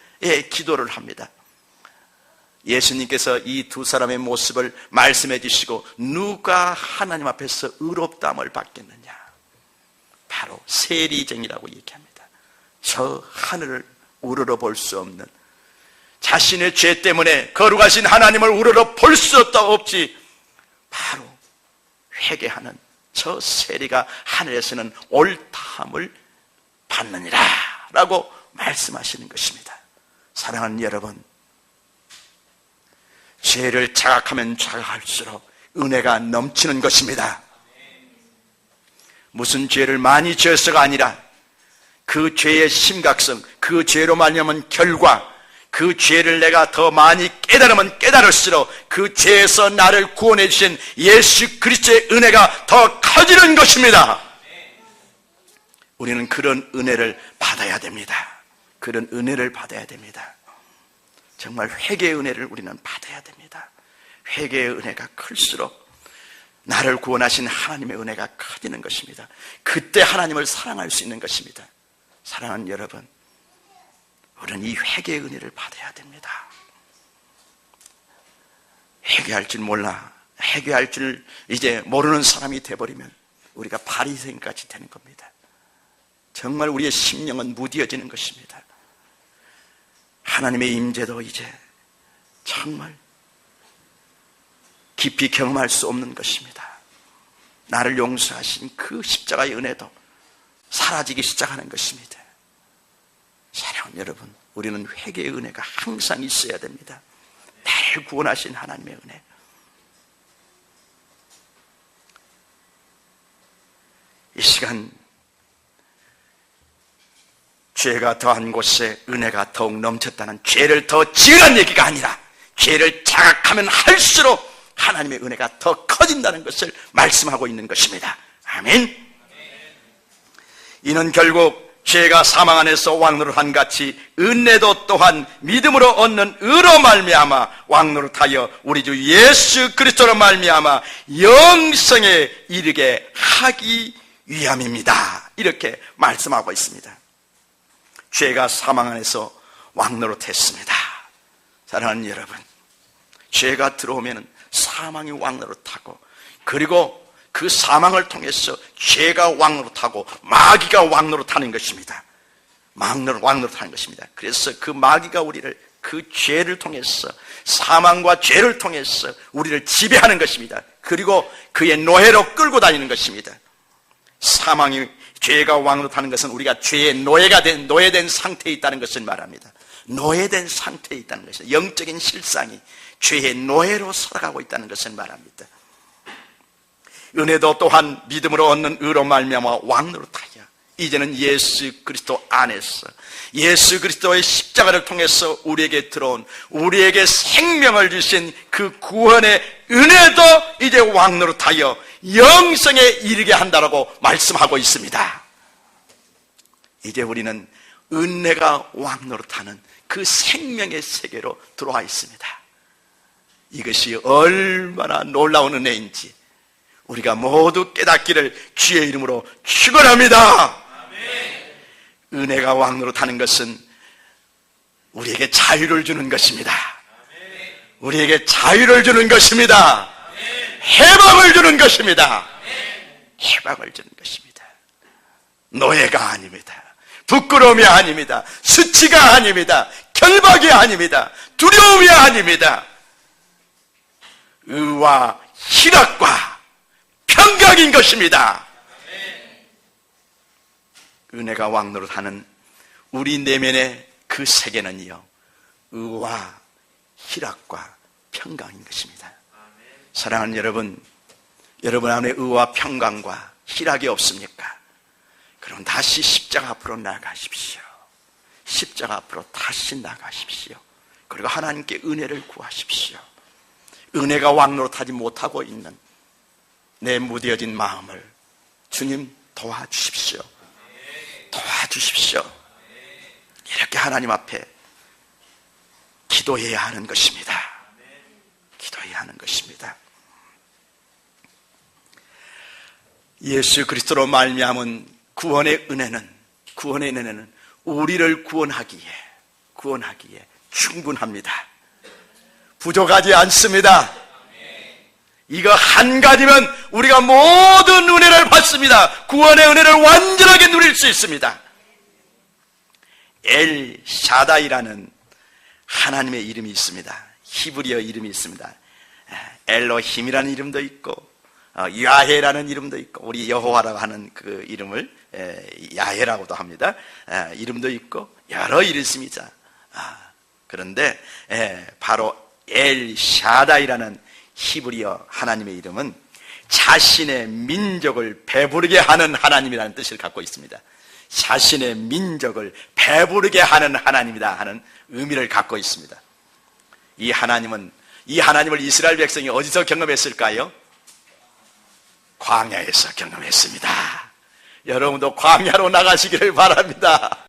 기도를 합니다. 예수님께서 이 두 사람의 모습을 말씀해 주시고 누가 하나님 앞에서 의롭다함을 받겠느냐, 바로 세리쟁이라고 얘기합니다. 저 하늘을 우러러 볼 수 없는, 자신의 죄 때문에 거룩하신 하나님을 우러러 볼 수 없지 바로 회개하는 저 세리가 하늘에서는 옳다함을 받느니라 라고 말씀하시는 것입니다. 사랑하는 여러분, 죄를 자각하면 자각할수록 은혜가 넘치는 것입니다. 무슨 죄를 많이 지어서가 아니라 그 죄의 심각성, 그 죄로 말미암은 결과, 그 죄를 내가 더 많이 깨달으면 깨달을수록 그 죄에서 나를 구원해 주신 예수 그리스도의 은혜가 더 커지는 것입니다. 우리는 그런 은혜를 받아야 됩니다. 그런 은혜를 받아야 됩니다. 정말 회개의 은혜를 우리는 받아야 됩니다. 회개의 은혜가 클수록 나를 구원하신 하나님의 은혜가 커지는 것입니다. 그때 하나님을 사랑할 수 있는 것입니다. 사랑하는 여러분, 우리는 이 회개의 은혜를 받아야 됩니다. 회개할 줄 몰라, 회개할 줄 이제 모르는 사람이 돼버리면 우리가 바리새인같이 되는 겁니다. 정말 우리의 심령은 무뎌지는 것입니다. 하나님의 임재도 이제 정말 깊이 경험할 수 없는 것입니다. 나를 용서하신 그 십자가의 은혜도 사라지기 시작하는 것입니다. 사랑하는 여러분, 우리는 회개의 은혜가 항상 있어야 됩니다. 나를 구원하신 하나님의 은혜. 이 시간 죄가 더한 곳에 은혜가 더욱 넘쳤다는, 죄를 더 지으란 얘기가 아니라 죄를 자각하면 할수록 하나님의 은혜가 더 커진다는 것을 말씀하고 있는 것입니다. 아멘. 이는 결국 죄가 사망 안에서 왕노릇한 같이 은혜도 또한 믿음으로 얻는 의로 말미암아 왕노릇하여 우리 주 예수 그리스도로 말미암아 영생에 이르게 하기 위함입니다. 이렇게 말씀하고 있습니다. 죄가 사망 안에서 왕노릇했습니다. 사랑하는 여러분, 죄가 들어오면 사망이 왕노릇하고, 그리고 그 사망을 통해서 죄가 왕노릇하고 마귀가 왕노릇하는 것입니다. 왕노릇하는 것입니다. 그래서 그 마귀가 우리를, 그 죄를 통해서, 사망과 죄를 통해서 우리를 지배하는 것입니다. 그리고 그의 노예로 끌고 다니는 것입니다. 사망이, 죄가 왕노릇하는 것은 우리가 죄의 노예된 상태에 있다는 것을 말합니다. 노예된 상태에 있다는 것입니다. 영적인 실상이 죄의 노예로 살아가고 있다는 것을 말합니다. 은혜도 또한 믿음으로 얻는 의로 말미암아 왕노릇하여 이제는 예수 그리스도 안에서, 예수 그리스도의 십자가를 통해서 우리에게 들어온, 우리에게 생명을 주신 그 구원의 은혜도 이제 왕노릇하여 영생에 이르게 한다라고 말씀하고 있습니다. 이제 우리는 은혜가 왕노릇하는 그 생명의 세계로 들어와 있습니다. 이것이 얼마나 놀라운 은혜인지 우리가 모두 깨닫기를 주의 이름으로 축원합니다. 은혜가 왕노릇하는 것은 우리에게 자유를 주는 것입니다. 우리에게 자유를 주는 것입니다. 해방을 주는 것입니다. 해방을 주는 것입니다. 노예가 아닙니다. 부끄러움이 아닙니다. 수치가 아닙니다. 결박이 아닙니다. 두려움이 아닙니다. 의와 희락과 평강인 것입니다. 은혜가 왕노릇하는 우리 내면의 그 세계는요, 의와 희락과 평강인 것입니다. 사랑하는 여러분, 여러분 안에 의와 평강과 희락이 없습니까? 그럼 다시 십자가 앞으로 나가십시오. 십자가 앞으로 다시 나가십시오. 그리고 하나님께 은혜를 구하십시오. 은혜가 왕노릇하지 못하고 있는 내 무뎌진 마음을 주님 도와주십시오. 도와주십시오. 이렇게 하나님 앞에 기도해야 하는 것입니다. 기도해야 하는 것입니다. 예수 그리스도로 말미암은 구원의 은혜는 우리를 구원하기에 충분합니다. 부족하지 않습니다. 이거 한 가지면 우리가 모든 은혜를 받습니다. 구원의 은혜를 완전하게 누릴 수 있습니다. 엘 샤다이라는 하나님의 이름이 있습니다. 히브리어 이름이 있습니다. 엘로힘이라는 이름도 있고 야헤라는 이름도 있고, 우리 여호와라고 하는 그 이름을 야헤라고도 합니다. 이름도 있고 여러 이름이 있습니다. 그런데 바로 엘 샤다이라는 히브리어 하나님의 이름은 자신의 민족을 배부르게 하는 하나님이라는 뜻을 갖고 있습니다. 자신의 민족을 배부르게 하는 하나님이다 하는 의미를 갖고 있습니다. 이 하나님을 이스라엘 백성이 어디서 경험했을까요? 광야에서 경험했습니다. 여러분도 광야로 나가시기를 바랍니다.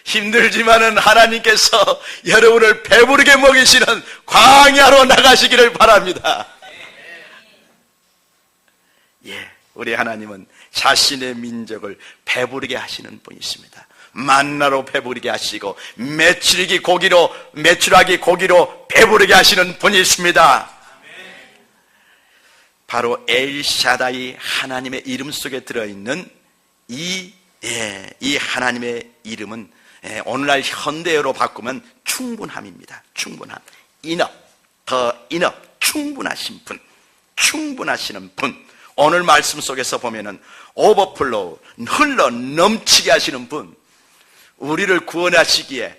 힘들지만은 하나님께서 여러분을 배부르게 먹이시는 광야로 나가시기를 바랍니다. 우리 하나님은 자신의 민족을 배부르게 하시는 분이십니다. 만나로 배부르게 하시고 메추라기 고기로 배부르게 하시는 분이십니다. 바로 엘샤다이 하나님의 이름 속에 들어있는 이 하나님의 이름은 오늘날 현대어로 바꾸면 충분함입니다. 충분함. 충분하신 분, 충분하시는 분. 오늘 말씀 속에서 보면은 오버플로우, 흘러 넘치게 하시는 분, 우리를 구원하시기에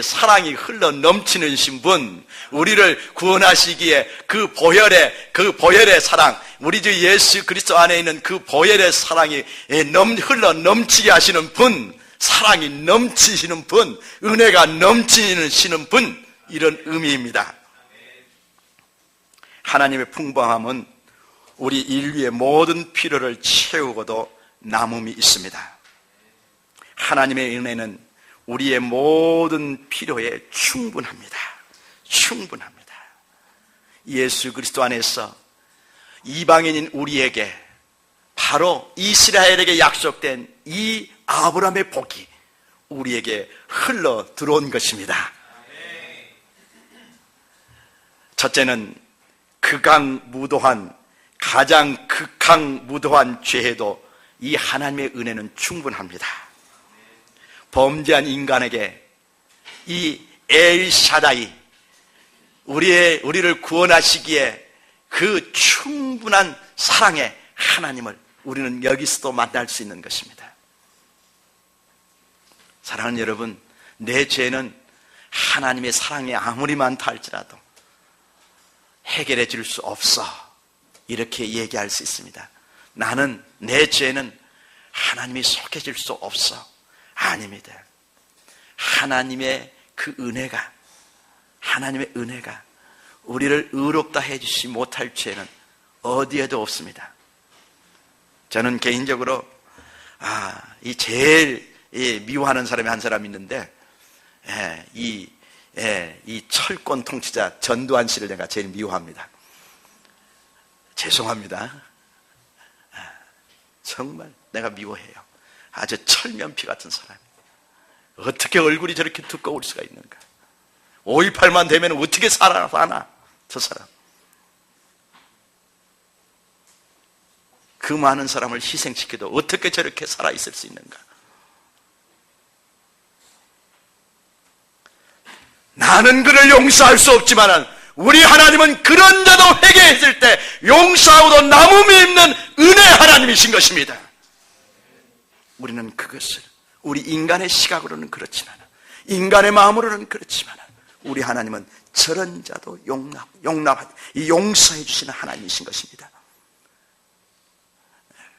사랑이 흘러 넘치는 분, 우리를 구원하시기에 그 보혈의 사랑, 우리 주 예수 그리스도 안에 있는 그 보혈의 사랑이 흘러 넘치게 하시는 분, 사랑이 넘치시는 분, 은혜가 넘치시는 분, 이런 의미입니다. 하나님의 풍성함은 우리 인류의 모든 필요를 채우고도 남음이 있습니다. 하나님의 은혜는 우리의 모든 필요에 충분합니다. 충분합니다. 예수 그리스도 안에서 이방인인 우리에게, 바로 이스라엘에게 약속된 이 아브라함의 복이 우리에게 흘러 들어온 것입니다. 첫째는 가장 극강무도한 죄에도 이 하나님의 은혜는 충분합니다. 범죄한 인간에게 이 엘샤다이, 우리를 구원하시기에 그 충분한 사랑의 하나님을 우리는 여기서도 만날 수 있는 것입니다. 사랑하는 여러분, 내 죄는 하나님의 사랑이 아무리 많다 할지라도 해결해 줄 수 없어, 이렇게 얘기할 수 있습니다. 내 죄는 하나님이 속해 줄 수 없어. 아닙니다. 하나님의 은혜가 우리를 의롭다 해주시 못할 죄는 어디에도 없습니다. 저는 개인적으로 이 제일 미워하는 사람이 한 사람이 있는데, 이 철권 통치자 전두환 씨를 내가 제일 미워합니다. 죄송합니다. 정말 내가 미워해요. 아주 철면피 같은 사람. 어떻게 얼굴이 저렇게 두꺼울 수가 있는가? 5.18만 되면 어떻게 살아나, 저 사람. 그 많은 사람을 희생시켜도 어떻게 저렇게 살아있을 수 있는가? 나는 그를 용서할 수 없지만 우리 하나님은 그런 자도 회개했을 때 용서하고도 남음이 있는 은혜 하나님이신 것입니다. 우리는 그것을 우리 인간의 시각으로는 그렇지만, 인간의 마음으로는 그렇지만, 우리 하나님은 저런 자도 용서해 주시는 하나님이신 것입니다.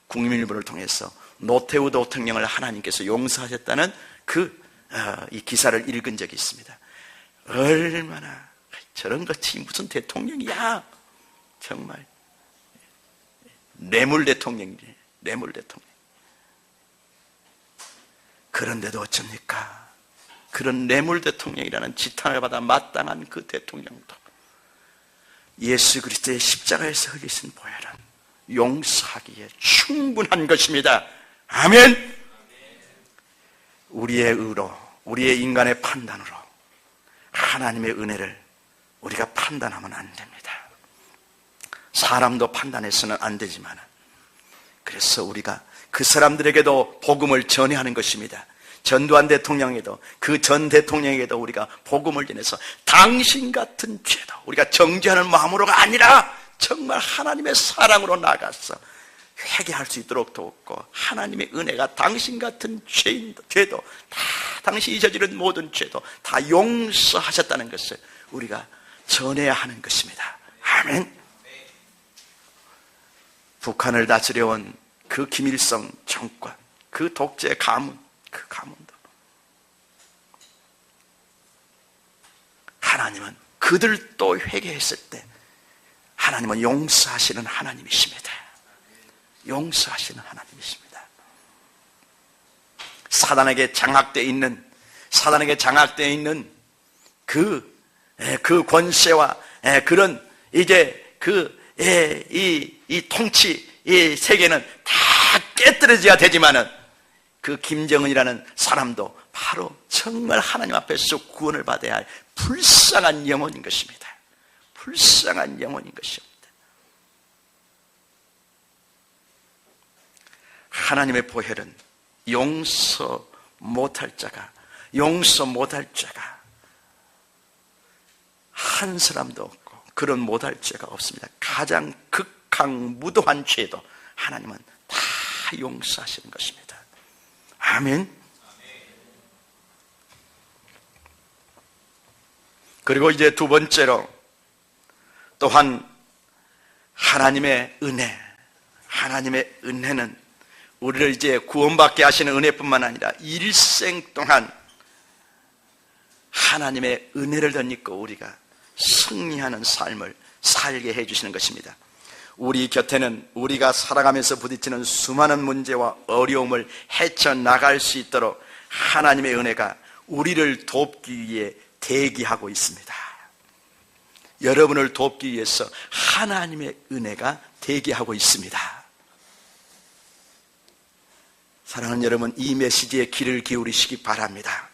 국민일보를 통해서 노태우 대통령을 하나님께서 용서하셨다는 이 기사를 읽은 적이 있습니다. 얼마나 저런 것이 무슨 대통령이야. 정말 뇌물 대통령이래. 뇌물 대통령. 그런데도 어쩝니까? 그런 뇌물 대통령이라는 지탄을 받아 마땅한 그 대통령도 예수 그리스도의 십자가에서 흘리신 보혈은 용서하기에 충분한 것입니다. 아멘. 우리의 의로, 우리의 인간의 판단으로 하나님의 은혜를 우리가 판단하면 안 됩니다. 사람도 판단해서는 안 되지만, 그래서 우리가 그 사람들에게도 복음을 전해하는 것입니다. 전두환 대통령에도, 그 전 대통령에게도 우리가 복음을 전해서 당신 같은 죄도 우리가 정죄하는 마음으로가 아니라 정말 하나님의 사랑으로 나가서 회개할 수 있도록 돕고, 하나님의 은혜가 당신 같은 죄도 다, 당신이 저지른 모든 죄도 다 용서하셨다는 것을 우리가 전해야 하는 것입니다. 아멘. 북한을 다스려온 그 김일성 정권, 그 독재 가문, 그 가문도 하나님은 그들도 회개했을 때 하나님은 용서하시는 하나님이십니다. 용서하시는 하나님이십니다. 사단에게 장악되어 있는 그 권세와 그런 이제 이 통치 이 세계는 다 깨뜨려져야 되지만은, 그 김정은이라는 사람도 바로 정말 하나님 앞에서 구원을 받아야 할 불쌍한 영혼인 것입니다. 불쌍한 영혼인 것입니다. 하나님의 보혈은 용서 못할 자가 한 사람도 없고, 그런 못할 죄가 없습니다. 가장 극강무도한 죄도 하나님은 다 용서하시는 것입니다. 아멘. 그리고 이제 두 번째로 또한 하나님의 은혜는 우리를 이제 구원받게 하시는 은혜뿐만 아니라 일생 동안 하나님의 은혜를 덧입고 우리가 승리하는 삶을 살게 해주시는 것입니다. 우리 곁에는 우리가 살아가면서 부딪히는 수많은 문제와 어려움을 헤쳐나갈 수 있도록 하나님의 은혜가 우리를 돕기 위해 대기하고 있습니다. 여러분을 돕기 위해서 하나님의 은혜가 대기하고 있습니다. 사랑하는 여러분, 이 메시지에 귀를 기울이시기 바랍니다.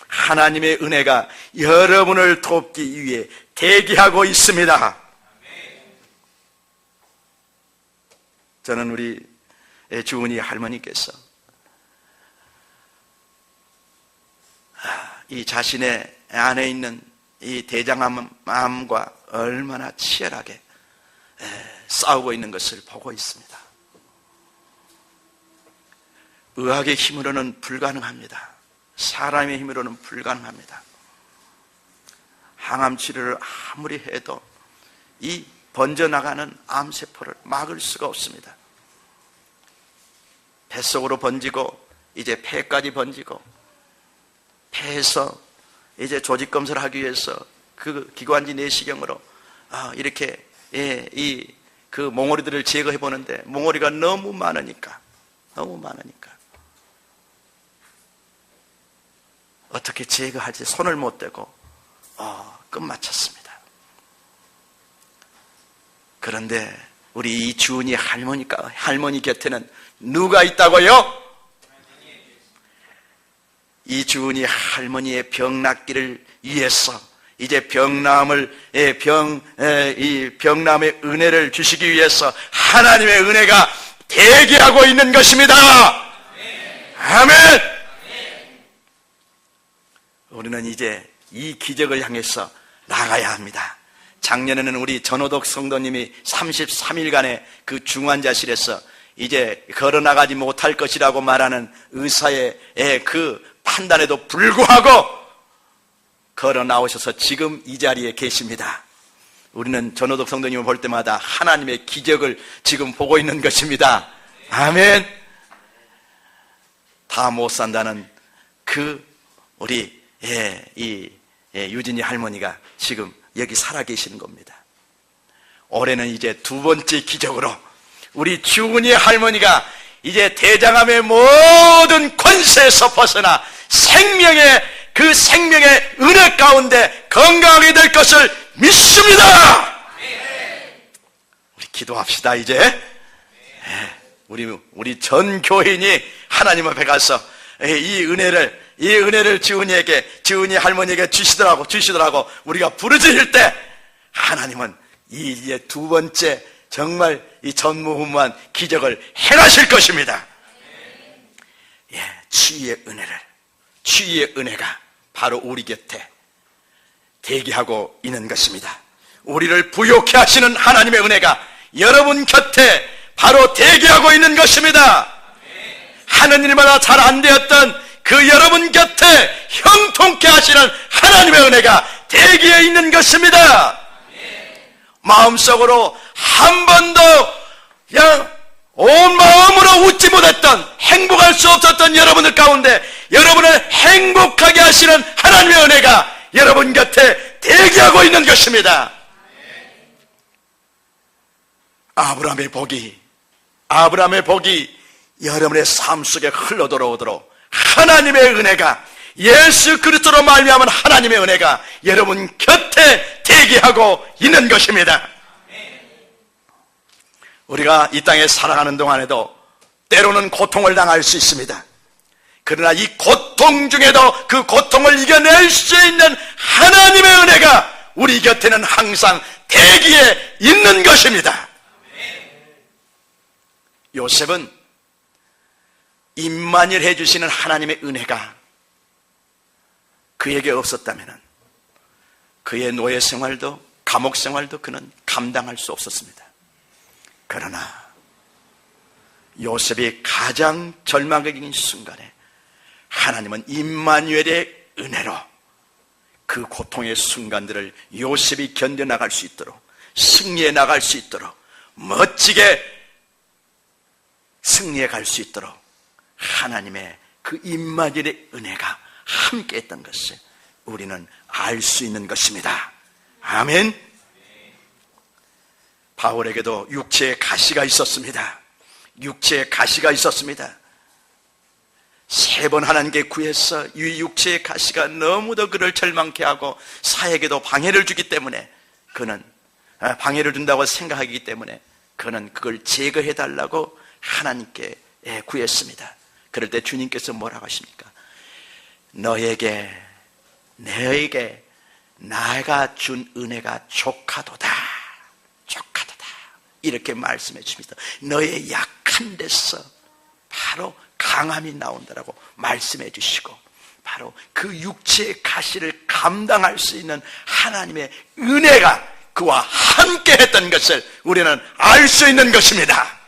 하나님의 은혜가 여러분을 돕기 위해 대기하고 있습니다. 저는 우리 주은이 할머니께서 이 자신의 안에 있는 이 대장암과 얼마나 치열하게 싸우고 있는 것을 보고 있습니다. 의학의 힘으로는 불가능합니다. 사람의 힘으로는 불가능합니다. 항암 치료를 아무리 해도 이 번져나가는 암세포를 막을 수가 없습니다. 뱃속으로 번지고 이제 폐까지 번지고, 폐에서 이제 조직 검사를 하기 위해서 그 기관지 내시경으로 이렇게 그 몽오리들을 제거해 보는데 몽오리가 너무 많으니까 너무 많으니까 어떻게 제거할지 손을 못 대고 끝마쳤습니다. 그런데 우리 이주은이 할머니 곁에는 누가 있다고요? 이주은이 할머니의 병 낫기를 위해서 이제 병남의 은혜를 주시기 위해서 하나님의 은혜가 대기하고 있는 것입니다. 아멘. 우리는 이제 이 기적을 향해서 나가야 합니다. 작년에는 우리 전호덕 성도님이 33일간의 그 중환자실에서 이제 걸어나가지 못할 것이라고 말하는 의사의 그 판단에도 불구하고 걸어 나오셔서 지금 이 자리에 계십니다. 우리는 전호덕 성도님을 볼 때마다 하나님의 기적을 지금 보고 있는 것입니다. 아멘. 다 못 산다는 그 우리 유진이 할머니가 지금 여기 살아계시는 겁니다. 올해는 이제 두 번째 기적으로 우리 주은이 할머니가 이제 대장암의 모든 권세에서 벗어나 생명의 은혜 가운데 건강하게 될 것을 믿습니다. 우리 기도합시다. 이제 우리 전 교인이 하나님 앞에 가서 이 은혜를 주은이 할머니에게 주시더라고 우리가 부르짖을 때 하나님은 이제 두 번째 정말 이 전무후무한 기적을 행하실 것입니다. 치유의 은혜가 바로 우리 곁에 대기하고 있는 것입니다. 우리를 부욕해 하시는 하나님의 은혜가 여러분 곁에 바로 대기하고 있는 것입니다. 하는 일마다 잘 안 되었던 그 여러분 곁에 형통케 하시는 하나님의 은혜가 대기해 있는 것입니다. 마음속으로 한 번도 그냥 온 마음으로 웃지 못했던, 행복할 수 없었던 여러분들 가운데 여러분을 행복하게 하시는 하나님의 은혜가 여러분 곁에 대기하고 있는 것입니다. 아브라함의 복이 여러분의 삶 속에 흘러 들어오도록 하나님의 은혜가, 예수 그리스도로 말미암은 하나님의 은혜가 여러분 곁에 대기하고 있는 것입니다. 우리가 이 땅에 살아가는 동안에도 때로는 고통을 당할 수 있습니다. 그러나 이 고통 중에도 그 고통을 이겨낼 수 있는 하나님의 은혜가 우리 곁에는 항상 대기에 있는 것입니다. 요셉은 임마누엘 해주시는 하나님의 은혜가 그에게 없었다면 그의 노예 생활도 감옥 생활도 그는 감당할 수 없었습니다. 그러나 요셉이 가장 절망적인 순간에 하나님은 임마누엘의 은혜로 그 고통의 순간들을 요셉이 견뎌나갈 수 있도록, 승리해 나갈 수 있도록, 멋지게 승리해 갈 수 있도록 하나님의 그 임마누엘의 은혜가 함께했던 것을 우리는 알 수 있는 것입니다. 아멘. 바울에게도 육체의 가시가 있었습니다. 육체의 가시가 있었습니다. 3번 하나님께 구해서 이 육체의 가시가 너무도 그를 절망케 하고 사에게도 방해를 주기 때문에 그는 방해를 준다고 생각하기 때문에 그는 그걸 제거해달라고 하나님께 구했습니다. 그럴 때 주님께서 뭐라고 하십니까? 너에게 내가 준 은혜가 족하도다. 이렇게 말씀해 주십니다. 너의 약한 데서 바로 강함이 나온다라고 말씀해 주시고, 바로 그 육체의 가시를 감당할 수 있는 하나님의 은혜가 그와 함께 했던 것을 우리는 알 수 있는 것입니다.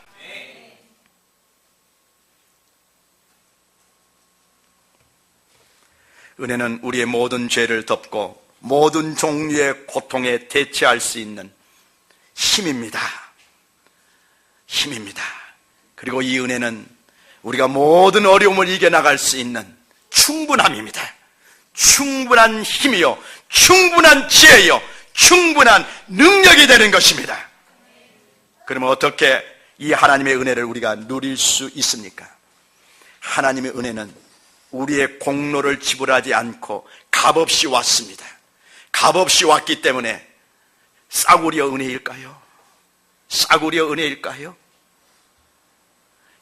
은혜는 우리의 모든 죄를 덮고 모든 종류의 고통에 대처할 수 있는 힘입니다. 그리고 이 은혜는 우리가 모든 어려움을 이겨나갈 수 있는 충분함입니다. 충분한 힘이요, 충분한 지혜요, 충분한 능력이 되는 것입니다. 그러면 어떻게 이 하나님의 은혜를 우리가 누릴 수 있습니까? 하나님의 은혜는 우리의 공로를 지불하지 않고 값없이 왔습니다. 값없이 왔기 때문에 싸구려 은혜일까요? 싸구려 은혜일까요?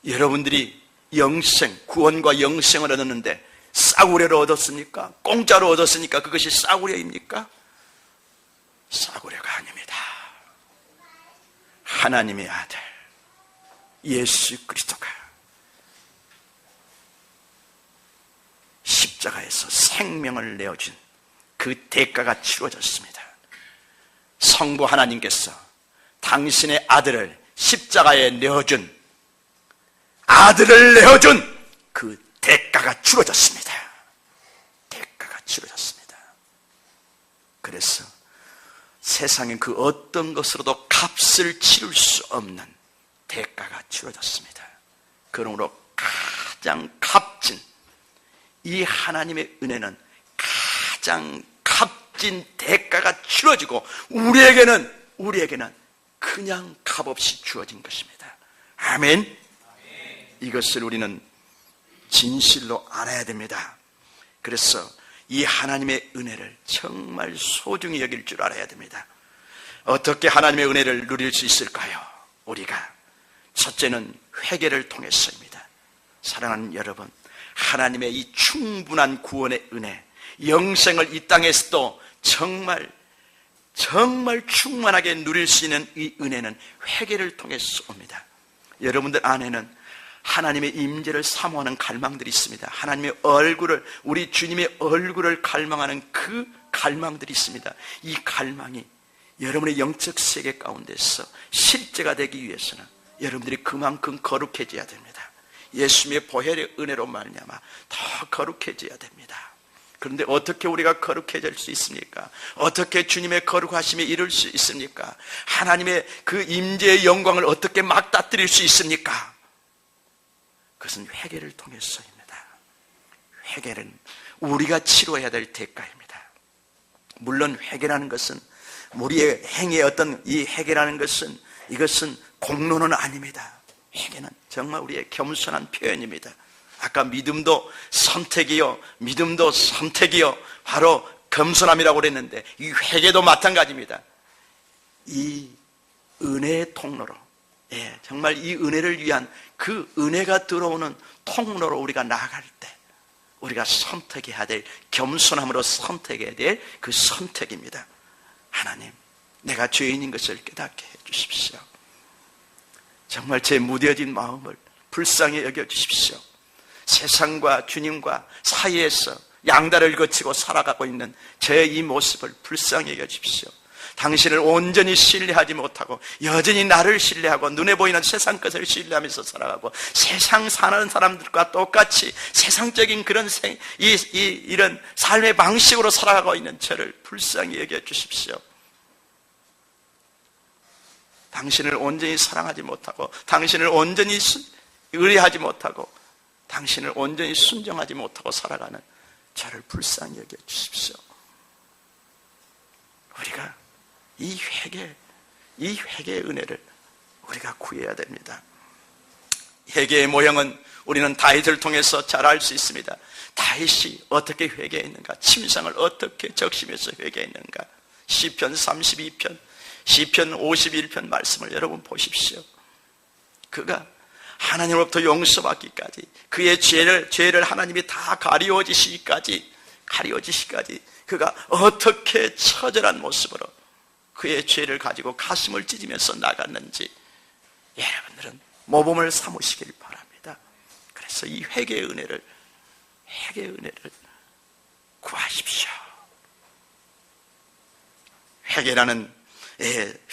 여러분들이 영생, 구원과 영생을 얻었는데 싸구려로 얻었습니까? 공짜로 얻었으니까 그것이 싸구려입니까? 싸구려가 아닙니다. 하나님의 아들 예수 그리스도가 십자가에서 생명을 내어준 그 대가가 치러졌습니다. 성부 하나님께서 당신의 아들을 십자가에 내어준, 아들을 내어준 그 대가가 치러졌습니다. 대가가 치러졌습니다. 그래서 세상의 그 어떤 것으로도 값을 치를 수 없는 대가가 치러졌습니다. 그러므로 가장 값진 이 하나님의 은혜는 가장 값진 대가가 치러지고 우리에게는 그냥 값없이 주어진 것입니다. 아멘. 이것을 우리는 진실로 알아야 됩니다. 그래서 이 하나님의 은혜를 정말 소중히 여길 줄 알아야 됩니다. 어떻게 하나님의 은혜를 누릴 수 있을까요? 우리가 첫째는 회개를 통해서입니다. 사랑하는 여러분, 하나님의 이 충분한 구원의 은혜, 영생을 이 땅에서도 정말 충만하게 누릴 수 있는 이 은혜는 회개를 통해서 옵니다. 여러분들 안에는 하나님의 임재를 사모하는 갈망들이 있습니다. 하나님의 얼굴을, 우리 주님의 얼굴을 갈망하는 그 갈망들이 있습니다. 이 갈망이 여러분의 영적 세계 가운데서 실제가 되기 위해서는 여러분들이 그만큼 거룩해져야 됩니다. 예수님의 보혈의 은혜로 말미암아 더 거룩해져야 됩니다. 그런데 어떻게 우리가 거룩해질 수 있습니까? 어떻게 주님의 거룩하심에 이룰 수 있습니까? 하나님의 그 임재의 영광을 어떻게 막다뜨릴 수 있습니까? 그것은 회개를 통해서입니다. 회개는 우리가 치러야 될 대가입니다. 물론 회개라는 것은 우리의 행위의 어떤 이 회개라는 것은 이것은 공로는 아닙니다. 회개는 정말 우리의 겸손한 표현입니다. 아까 믿음도 선택이요, 바로 겸손함이라고 그랬는데 이 회개도 마찬가지입니다. 이 은혜의 통로로, 정말 이 은혜를 위한 그 은혜가 들어오는 통로로 우리가 나아갈 때 우리가 선택해야 될, 겸손함으로 선택해야 될 그 선택입니다. 하나님, 내가 죄인인 것을 깨닫게 해주십시오. 정말 제 무뎌진 마음을 불쌍히 여겨주십시오. 세상과 주님과 사이에서 양다리를 거치고 살아가고 있는 제 이 모습을 불쌍히 여겨주십시오. 당신을 온전히 신뢰하지 못하고 여전히 나를 신뢰하고 눈에 보이는 세상 것을 신뢰하면서 살아가고 세상 사는 사람들과 똑같이 세상적인 그런 이런 삶의 방식으로 살아가고 있는 저를 불쌍히 여겨주십시오. 당신을 온전히 사랑하지 못하고 당신을 온전히 의뢰하지 못하고 당신을 온전히 순종하지 못하고 살아가는 저를 불쌍히 여겨주십시오. 우리가 이 회개의 은혜를 우리가 구해야 됩니다. 회개의 모형은 우리는 다윗을 통해서 잘 알 수 있습니다. 다윗이 어떻게 회개했는가, 침상을 어떻게 적시면서 회개했는가. 시편 32편, 시편 51편 말씀을 여러분 보십시오. 그가 하나님으로부터 용서받기까지, 그의 죄를 하나님이 다 가리워지시기까지 그가 어떻게 처절한 모습으로 그의 죄를 가지고 가슴을 찢으면서 나갔는지 여러분들은 모범을 삼으시길 바랍니다. 그래서 이 회개의 은혜를 구하십시오.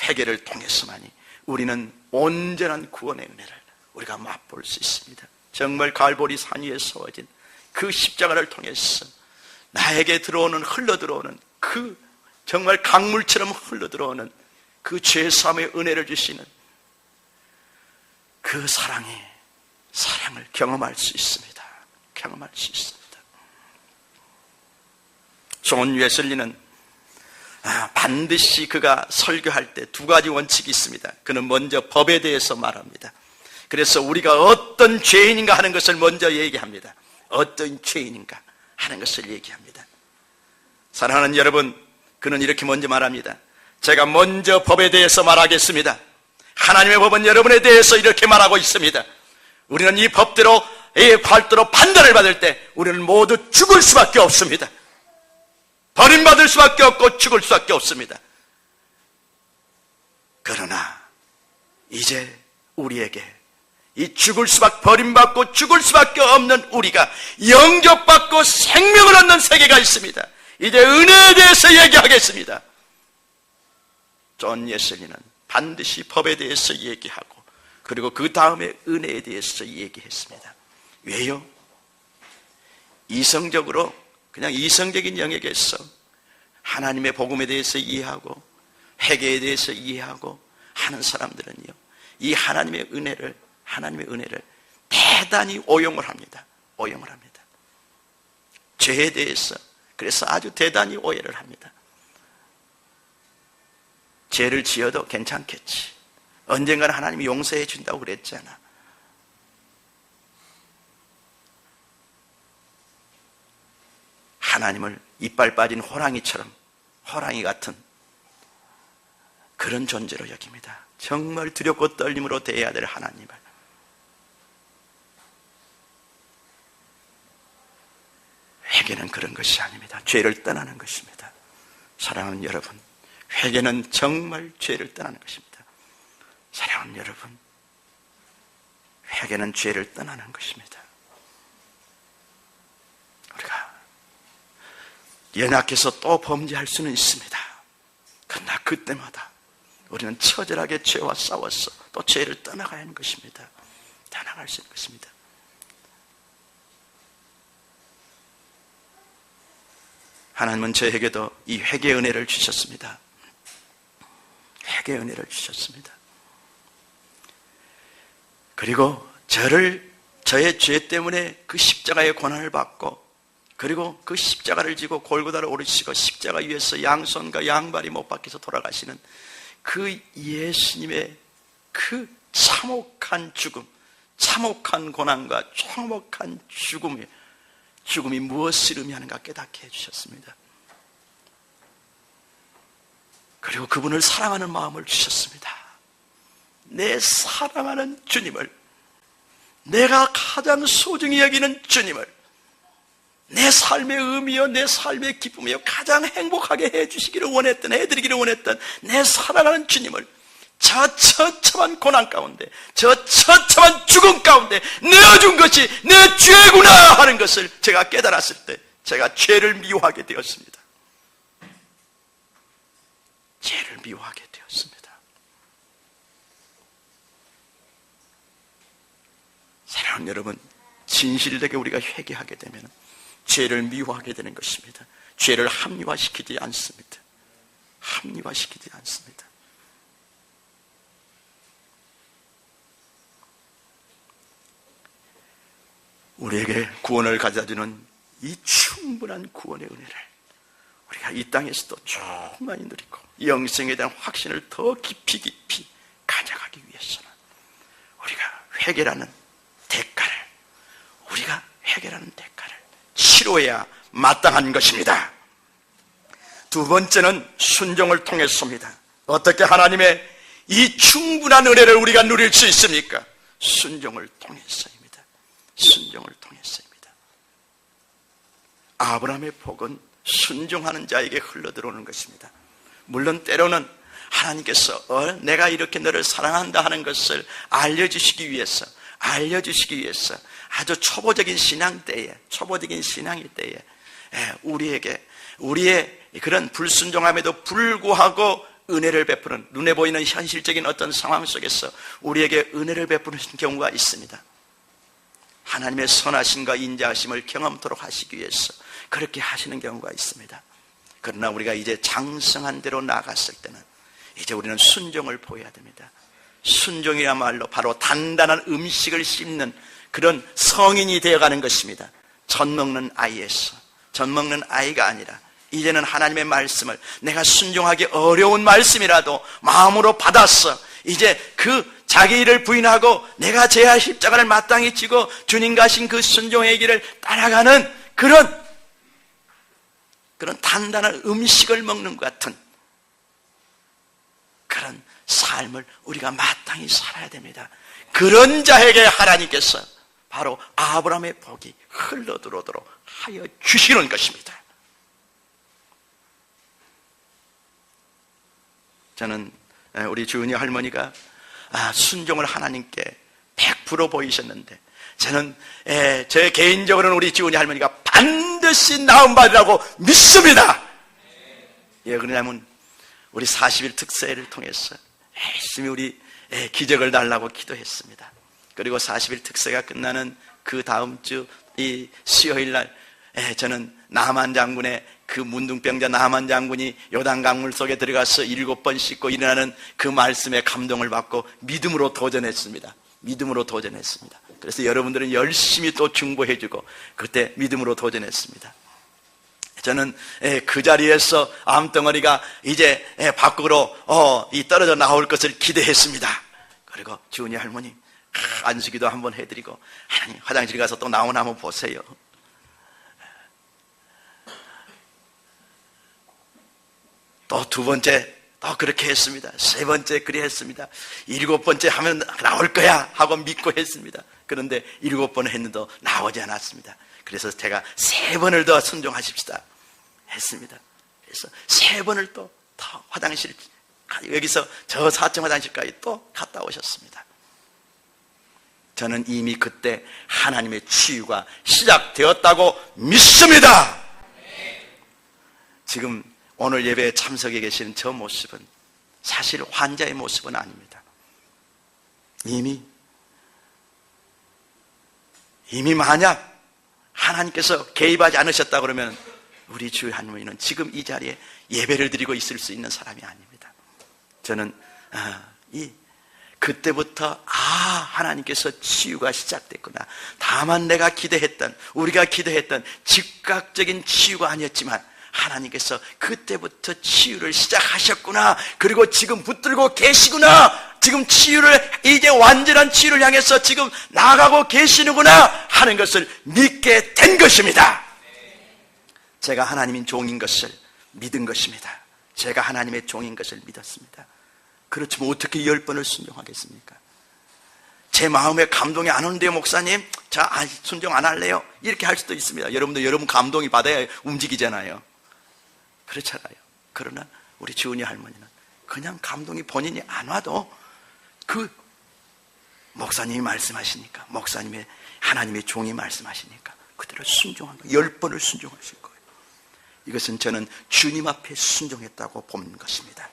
회개를 통해서만이 우리는 온전한 구원의 은혜를 우리가 맛볼 수 있습니다. 정말 갈보리 산 위에 세워진 그 십자가를 통해서 나에게 흘러 들어오는 그 정말 강물처럼 흘러 들어오는 그 죄사함의 은혜를 주시는 그 사랑을 경험할 수 있습니다. 존 웨슬리는 반드시 그가 설교할 때 두 가지 원칙이 있습니다. 그는 먼저 법에 대해서 말합니다. 그래서 우리가 어떤 죄인인가 하는 것을 먼저 얘기합니다. 어떤 죄인인가 하는 것을 얘기합니다. 사랑하는 여러분, 그는 이렇게 먼저 말합니다. 제가 먼저 법에 대해서 말하겠습니다. 하나님의 법은 여러분에 대해서 이렇게 말하고 있습니다. 우리는 이 법대로, 이 발대로 판단을 받을 때 우리는 모두 죽을 수밖에 없습니다. 버림받을 수밖에 없고 죽을 수밖에 없습니다. 그러나 이제 우리에게 이 죽을 수밖에, 버림받고 죽을 수밖에 없는 우리가 영접받고 생명을 얻는 세계가 있습니다. 이제 은혜에 대해서 얘기하겠습니다. 존 웨슬리는 반드시 법에 대해서 얘기하고, 그리고 그 다음에 은혜에 대해서 얘기했습니다. 왜요? 이성적으로, 그냥 이성적인 영역에서 하나님의 복음에 대해서 이해하고 회개에 대해서 이해하고 하는 사람들은요, 이 하나님의 은혜를 대단히 오용을 합니다. 오용을 합니다. 죄에 대해서 그래서 아주 대단히 오해를 합니다. 죄를 지어도 괜찮겠지, 언젠가는 하나님이 용서해 준다고 그랬잖아. 하나님을 이빨 빠진 호랑이처럼, 호랑이 같은 그런 존재로 여깁니다. 정말 두렵고 떨림으로 대해야 될 하나님을. 회개는 그런 것이 아닙니다. 죄를 떠나는 것입니다. 사랑하는 여러분, 회개는 정말 죄를 떠나는 것입니다. 사랑하는 여러분, 회개는 죄를 떠나는 것입니다. 우리가 연약해서 또 범죄할 수는 있습니다. 그러나 그때마다 우리는 처절하게 죄와 싸워서 또 죄를 떠나가야 하는 것입니다. 떠나갈 수 있는 것입니다. 하나님은 저에게도 이 회개의 은혜를 주셨습니다. 회개의 은혜를 주셨습니다. 그리고 저의 죄 때문에 그 십자가의 고난을 받고, 그리고 그 십자가를 지고 골고다를 오르시고 십자가 위에서 양손과 양발이 못 박혀서 돌아가시는 그 예수님의 그 참혹한 죽음, 참혹한 고난과 참혹한 죽음이 무엇을 의미하는가 깨닫게 해주셨습니다. 그리고 그분을 사랑하는 마음을 주셨습니다. 내 사랑하는 주님을, 내가 가장 소중히 여기는 주님을, 내 삶의 의미요, 내 삶의 기쁨이요, 가장 행복하게 해주시기를 원했던, 해드리기를 원했던 내 사랑하는 주님을 저 처참한 고난 가운데, 저 처참한 죽음 가운데 내어준 것이 내 죄구나 하는 것을 제가 깨달았을 때 제가 죄를 미워하게 되었습니다. 죄를 미워하게 되었습니다. 사랑하는 여러분, 진실되게 우리가 회개하게 되면 죄를 미워하게 되는 것입니다. 죄를 합리화시키지 않습니다. 합리화시키지 않습니다. 우리에게 구원을 가져다주는 이 충분한 구원의 은혜를 우리가 이 땅에서도 충만히 누리고 영생에 대한 확신을 더 깊이 가져가기 위해서는 우리가 회개라는 대가를 치러야 마땅한 것입니다. 두 번째는 순종을 통해서입니다. 어떻게 하나님의 이 충분한 은혜를 우리가 누릴 수 있습니까? 순종을 통해서입니다. 순종을 통해서입니다. 아브라함의 복은 순종하는 자에게 흘러들어오는 것입니다. 물론 때로는 하나님께서 내가 이렇게 너를 사랑한다 하는 것을 알려주시기 위해서 아주 초보적인 신앙일 때에 우리에게 우리의 그런 불순종함에도 불구하고 은혜를 베푸는, 눈에 보이는 현실적인 어떤 상황 속에서 우리에게 은혜를 베푸는 경우가 있습니다. 하나님의 선하심과 인자하심을 경험토록 하시기 위해서 그렇게 하시는 경우가 있습니다. 그러나 우리가 이제 장성한 대로 나아갔을 때는 이제 우리는 순종을 보여야 됩니다. 순종이야말로 바로 단단한 음식을 씹는 그런 성인이 되어가는 것입니다. 젖 먹는 아이가 아니라 이제는 하나님의 말씀을 내가 순종하기 어려운 말씀이라도 마음으로 받았어. 이제 그 자기 일을 부인하고 내가 제야 십자가를 마땅히 지고 주님 가신 그 순종의 길을 따라가는 그런 단단한 음식을 먹는 것 같은 그런 삶을 우리가 마땅히 살아야 됩니다. 그런 자에게 하나님께서 바로 아브라함의 복이 흘러들어오도록 하여 주시는 것입니다. 저는 우리 주은이 할머니가 순종을 하나님께 100% 보이셨는데, 저는 제 개인적으로는 우리 주은이 할머니가 반드시 나음받으라고 믿습니다. 그러냐면 우리 40일 특세를 통해서 열심히 우리 기적을 달라고 기도했습니다. 그리고 40일 특세가 끝나는 그 다음 주 이 수요일 날 저는 나만 장군의 그 문둥병자 나만 장군이 요단 강물 속에 들어가서 7번 씻고 일어나는 그 말씀에 감동을 받고 믿음으로 도전했습니다. 믿음으로 도전했습니다. 그래서 여러분들은 열심히 또 중보해주고 그때 믿음으로 도전했습니다. 저는 그 자리에서 암덩어리가 이제 밖으로 떨어져 나올 것을 기대했습니다. 그리고 주은이 할머니 안수기도 한번 해드리고, 하나님 화장실 가서 또 나오나 한번 보세요. 또 두 번째 또 그렇게 했습니다. 세 번째 그리 했습니다. 7번째 하면 나올 거야 하고 믿고 했습니다. 그런데 7번을 했는데도 나오지 않았습니다. 그래서 제가 3번을 더 순종하십시다 했습니다. 그래서 3번을 또 화장실, 여기서 저 4층 화장실까지 또 갔다 오셨습니다. 저는 이미 그때 하나님의 치유가 시작되었다고 믿습니다. 지금 오늘 예배에 참석해 계시는 저 모습은 사실 환자의 모습은 아닙니다. 이미 만약 하나님께서 개입하지 않으셨다 그러면 우리 주 할머니는 지금 이 자리에 예배를 드리고 있을 수 있는 사람이 아닙니다. 저는 그때부터 하나님께서 치유가 시작됐구나. 다만 내가 기도했던, 우리가 기도했던 즉각적인 치유가 아니었지만 하나님께서 그때부터 치유를 시작하셨구나. 그리고 지금 붙들고 계시구나. 지금 치유를, 이제 완전한 치유를 향해서 지금 나아가고 계시는구나 하는 것을 믿게 된 것입니다. 제가 하나님인 종인 것을 믿은 것입니다. 제가 하나님의 종인 것을 믿었습니다. 그렇지만 어떻게 10번을 순종하겠습니까? 제 마음에 감동이 안 오는데요, 목사님? 순종 안 할래요? 이렇게 할 수도 있습니다. 여러분도 여러분 감동이 받아야 움직이잖아요. 그렇잖아요. 그러나 우리 주은이 할머니는 그냥 감동이 본인이 안 와도 그 목사님이 말씀하시니까, 목사님의 하나님의 종이 말씀하시니까 그대로 순종한 거예요. 10번을 순종하실 거예요. 이것은 저는 주님 앞에 순종했다고 보는 것입니다.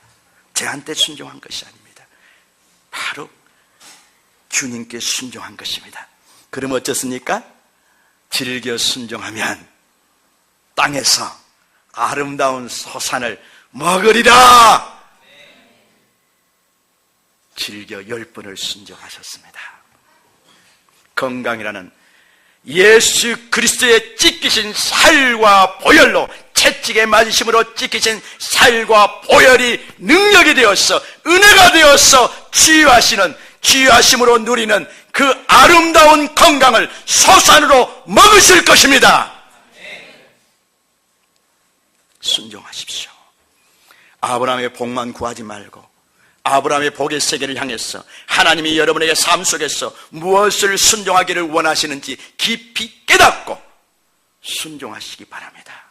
저한테 순종한 것이 아닙니다. 바로 주님께 순종한 것입니다. 그럼 어쩌습니까? 즐겨 순종하면 땅에서 아름다운 소산을 먹으리라. 즐겨 10번을 순종하셨습니다. 건강이라는 예수 그리스도의 찢기신 살과 보혈로, 채찍에 맞으심으로 찢기신 살과 보혈이 능력이 되어서, 은혜가 되어서 치유하심으로 누리는 그 아름다운 건강을 소산으로 먹으실 것입니다. 순종하십시오. 아브라함의 복만 구하지 말고 아브라함의 복의 세계를 향해서 하나님이 여러분에게 삶 속에서 무엇을 순종하기를 원하시는지 깊이 깨닫고 순종하시기 바랍니다.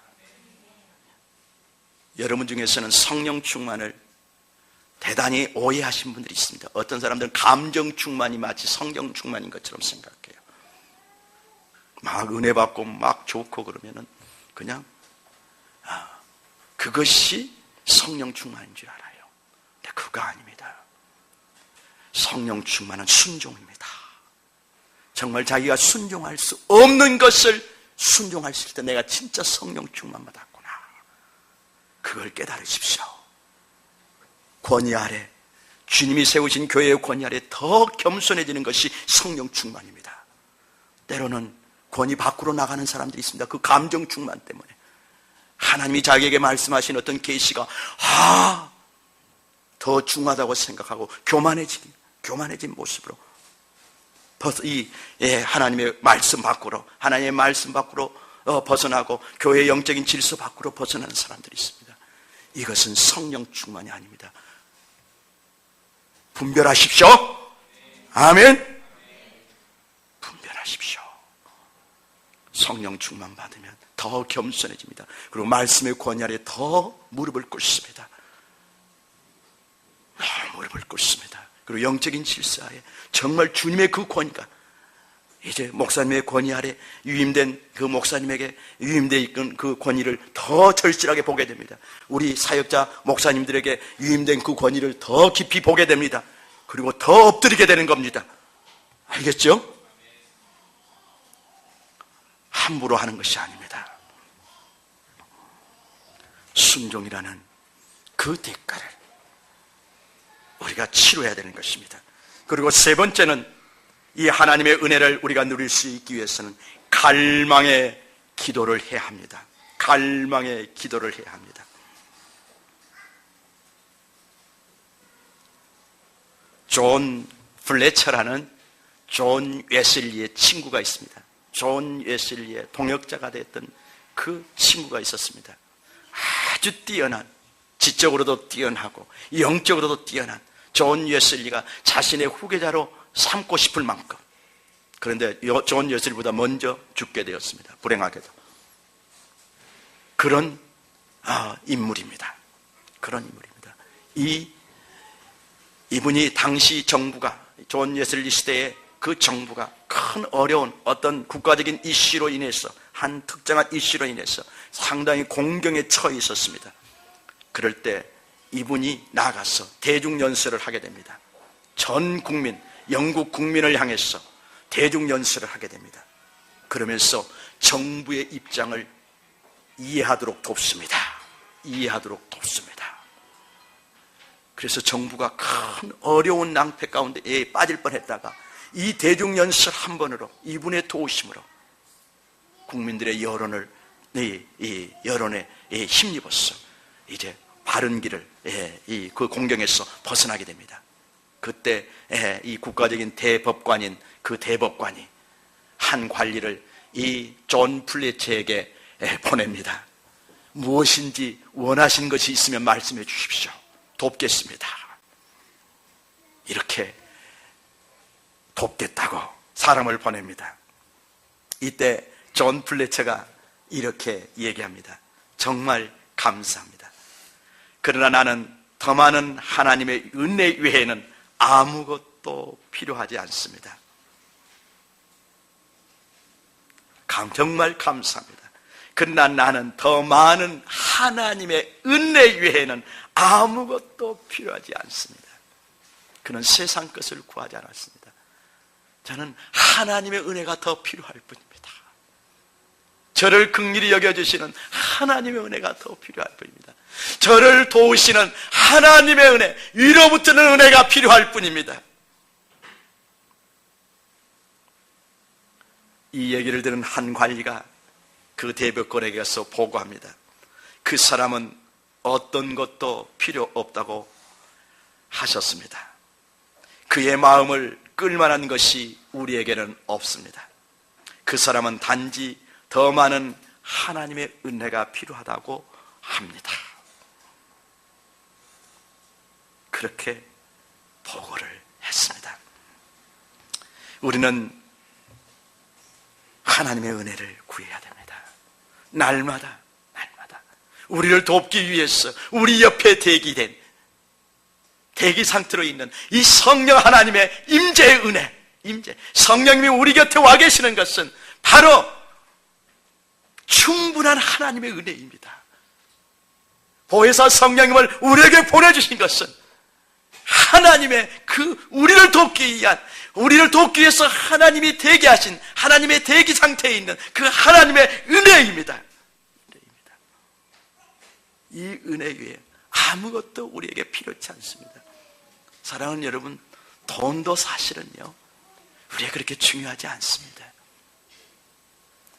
여러분 중에서는 성령 충만을 대단히 오해하신 분들이 있습니다. 어떤 사람들은 감정 충만이 마치 성령 충만인 것처럼 생각해요. 막 은혜 받고 막 좋고 그러면은 그냥 그것이 성령 충만인 줄 알아요. 근데 그거 아닙니다. 성령 충만은 순종입니다. 정말 자기가 순종할 수 없는 것을 순종하실 때 내가 진짜 성령 충만 받았구나. 그걸 깨달으십시오. 권위 아래, 주님이 세우신 교회의 권위 아래 더 겸손해지는 것이 성령 충만입니다. 때로는 권위 밖으로 나가는 사람들이 있습니다. 그 감정 충만 때문에 하나님이 자기에게 말씀하신 어떤 계시가 더 중하다고 생각하고 교만해지기, 교만해진 모습으로 하나님의 말씀 밖으로, 하나님의 말씀 밖으로 벗어나고 교회의 영적인 질서 밖으로 벗어나는 사람들이 있습니다. 이것은 성령 충만이 아닙니다. 분별하십시오. 아멘. 분별하십시오. 성령 충만 받으면 더 겸손해집니다. 그리고 말씀의 권위 아래 더 무릎을 꿇습니다. 무릎을 꿇습니다. 그리고 영적인 질서하에 정말 주님의 그 권위가 이제 목사님의 권위 아래 유임된 그 목사님에게 유임되어 있는 그 권위를 더 절실하게 보게 됩니다. 우리 사역자 목사님들에게 유임된 그 권위를 더 깊이 보게 됩니다. 그리고 더 엎드리게 되는 겁니다. 알겠죠? 함부로 하는 것이 아닙니다. 순종이라는 그 대가를 우리가 치러야 되는 것입니다. 그리고 세 번째는 이 하나님의 은혜를 우리가 누릴 수 있기 위해서는 갈망의 기도를 해야 합니다. 갈망의 기도를 해야 합니다. 존 플래처라는 존 웨슬리의 친구가 있습니다. 존 웨슬리의 동역자가 됐던 그 친구가 있었습니다. 아주 뛰어난, 지적으로도 뛰어나고 영적으로도 뛰어난 존 웨슬리가 자신의 후계자로 삼고 싶을 만큼, 그런데 존 웨슬리보다 먼저 죽게 되었습니다. 불행하게도. 그런 인물입니다. 그런 인물입니다. 이분이 당시 정부가, 존 웨슬리 시대의 그 정부가 큰 어려운 어떤 국가적인 이슈로 인해서, 한 특정한 이슈로 인해서 상당히 공경에 처해 있었습니다. 그럴 때 이분이 나가서 대중연설을 하게 됩니다. 전 국민, 영국 국민을 향해서 대중연설을 하게 됩니다. 그러면서 정부의 입장을 이해하도록 돕습니다. 이해하도록 돕습니다. 그래서 정부가 큰 어려운 낭패 가운데 빠질 뻔했다가 이 대중연설 한 번으로, 이분의 도우심으로 국민들의 여론에 힘입어서 이제 바른 길을, 그 공경에서 벗어나게 됩니다. 그때 이 국가적인 대법관인 그 대법관이 한 관리를 이 존 플래처에게 보냅니다. 무엇인지 원하신 것이 있으면 말씀해 주십시오. 돕겠습니다. 이렇게 돕겠다고 사람을 보냅니다. 이때 존 플래처가 이렇게 얘기합니다. 정말 감사합니다. 그러나 나는 더 많은 하나님의 은혜 외에는 아무것도 필요하지 않습니다. 정말 감사합니다. 그러나 나는 더 많은 하나님의 은혜 외에는 아무것도 필요하지 않습니다. 그는 세상 것을 구하지 않았습니다. 저는 하나님의 은혜가 더 필요할 뿐입니다. 저를 긍휼히 여겨주시는 하나님의 은혜가 더 필요할 뿐입니다. 저를 도우시는 하나님의 은혜, 위로부터는 은혜가 필요할 뿐입니다. 이 얘기를 들은 한 관리가 그 대법관에게 가서 보고합니다. 그 사람은 어떤 것도 필요 없다고 하셨습니다. 그의 마음을 끌만한 것이 우리에게는 없습니다. 그 사람은 단지 더 많은 하나님의 은혜가 필요하다고 합니다. 그렇게 보고를 했습니다. 우리는 하나님의 은혜를 구해야 됩니다. 날마다 우리를 돕기 위해서 우리 옆에 대기 상태로 있는 이 성령 하나님의 임재의 은혜, 성령님이 우리 곁에 와 계시는 것은 바로 충분한 하나님의 은혜입니다. 보혜사 성령님을 우리에게 보내주신 것은 하나님의 우리를 돕기 위해서 하나님이 대기하신, 하나님의 대기 상태에 있는 그 하나님의 은혜입니다. 이 은혜 위에 아무것도 우리에게 필요치 않습니다. 사랑하는 여러분, 돈도 사실은요, 우리에게 그렇게 중요하지 않습니다.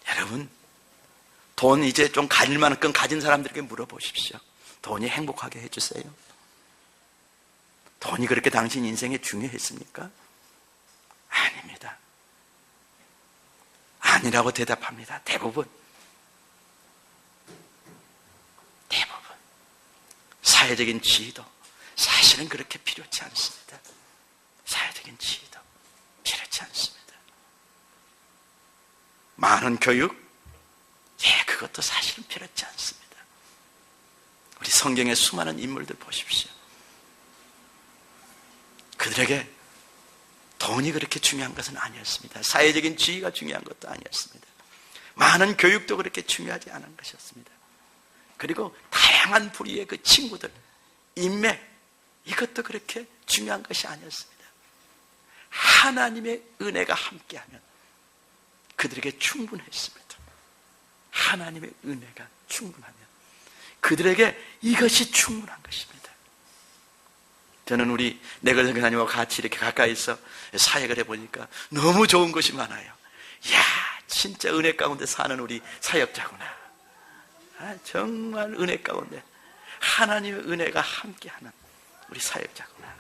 여러분, 돈 이제 좀 가질 만큼 가진 사람들에게 물어보십시오. 돈이 행복하게 해주세요? 돈이 그렇게 당신 인생에 중요했습니까? 아닙니다. 아니라고 대답합니다. 대부분. 사회적인 지위도 사실은 그렇게 필요치 않습니다. 사회적인 지위도 필요치 않습니다. 많은 교육? 그것도 사실은 필요치 않습니다. 우리 성경의 수많은 인물들 보십시오. 그들에게 돈이 그렇게 중요한 것은 아니었습니다. 사회적인 지위가 중요한 것도 아니었습니다. 많은 교육도 그렇게 중요하지 않은 것이었습니다. 그리고 다양한 부류의 그 친구들, 인맥, 이것도 그렇게 중요한 것이 아니었습니다. 하나님의 은혜가 함께하면 그들에게 충분했습니다. 하나님의 은혜가 충분하면 그들에게 이것이 충분한 것입니다. 저는 우리 내걸선 교사님과 같이 이렇게 가까이서 사역을 해보니까 너무 좋은 것이 많아요. 이야, 진짜 은혜 가운데 사는 우리 사역자구나. 정말 은혜 가운데 하나님의 은혜가 함께하는 우리 사역자구나.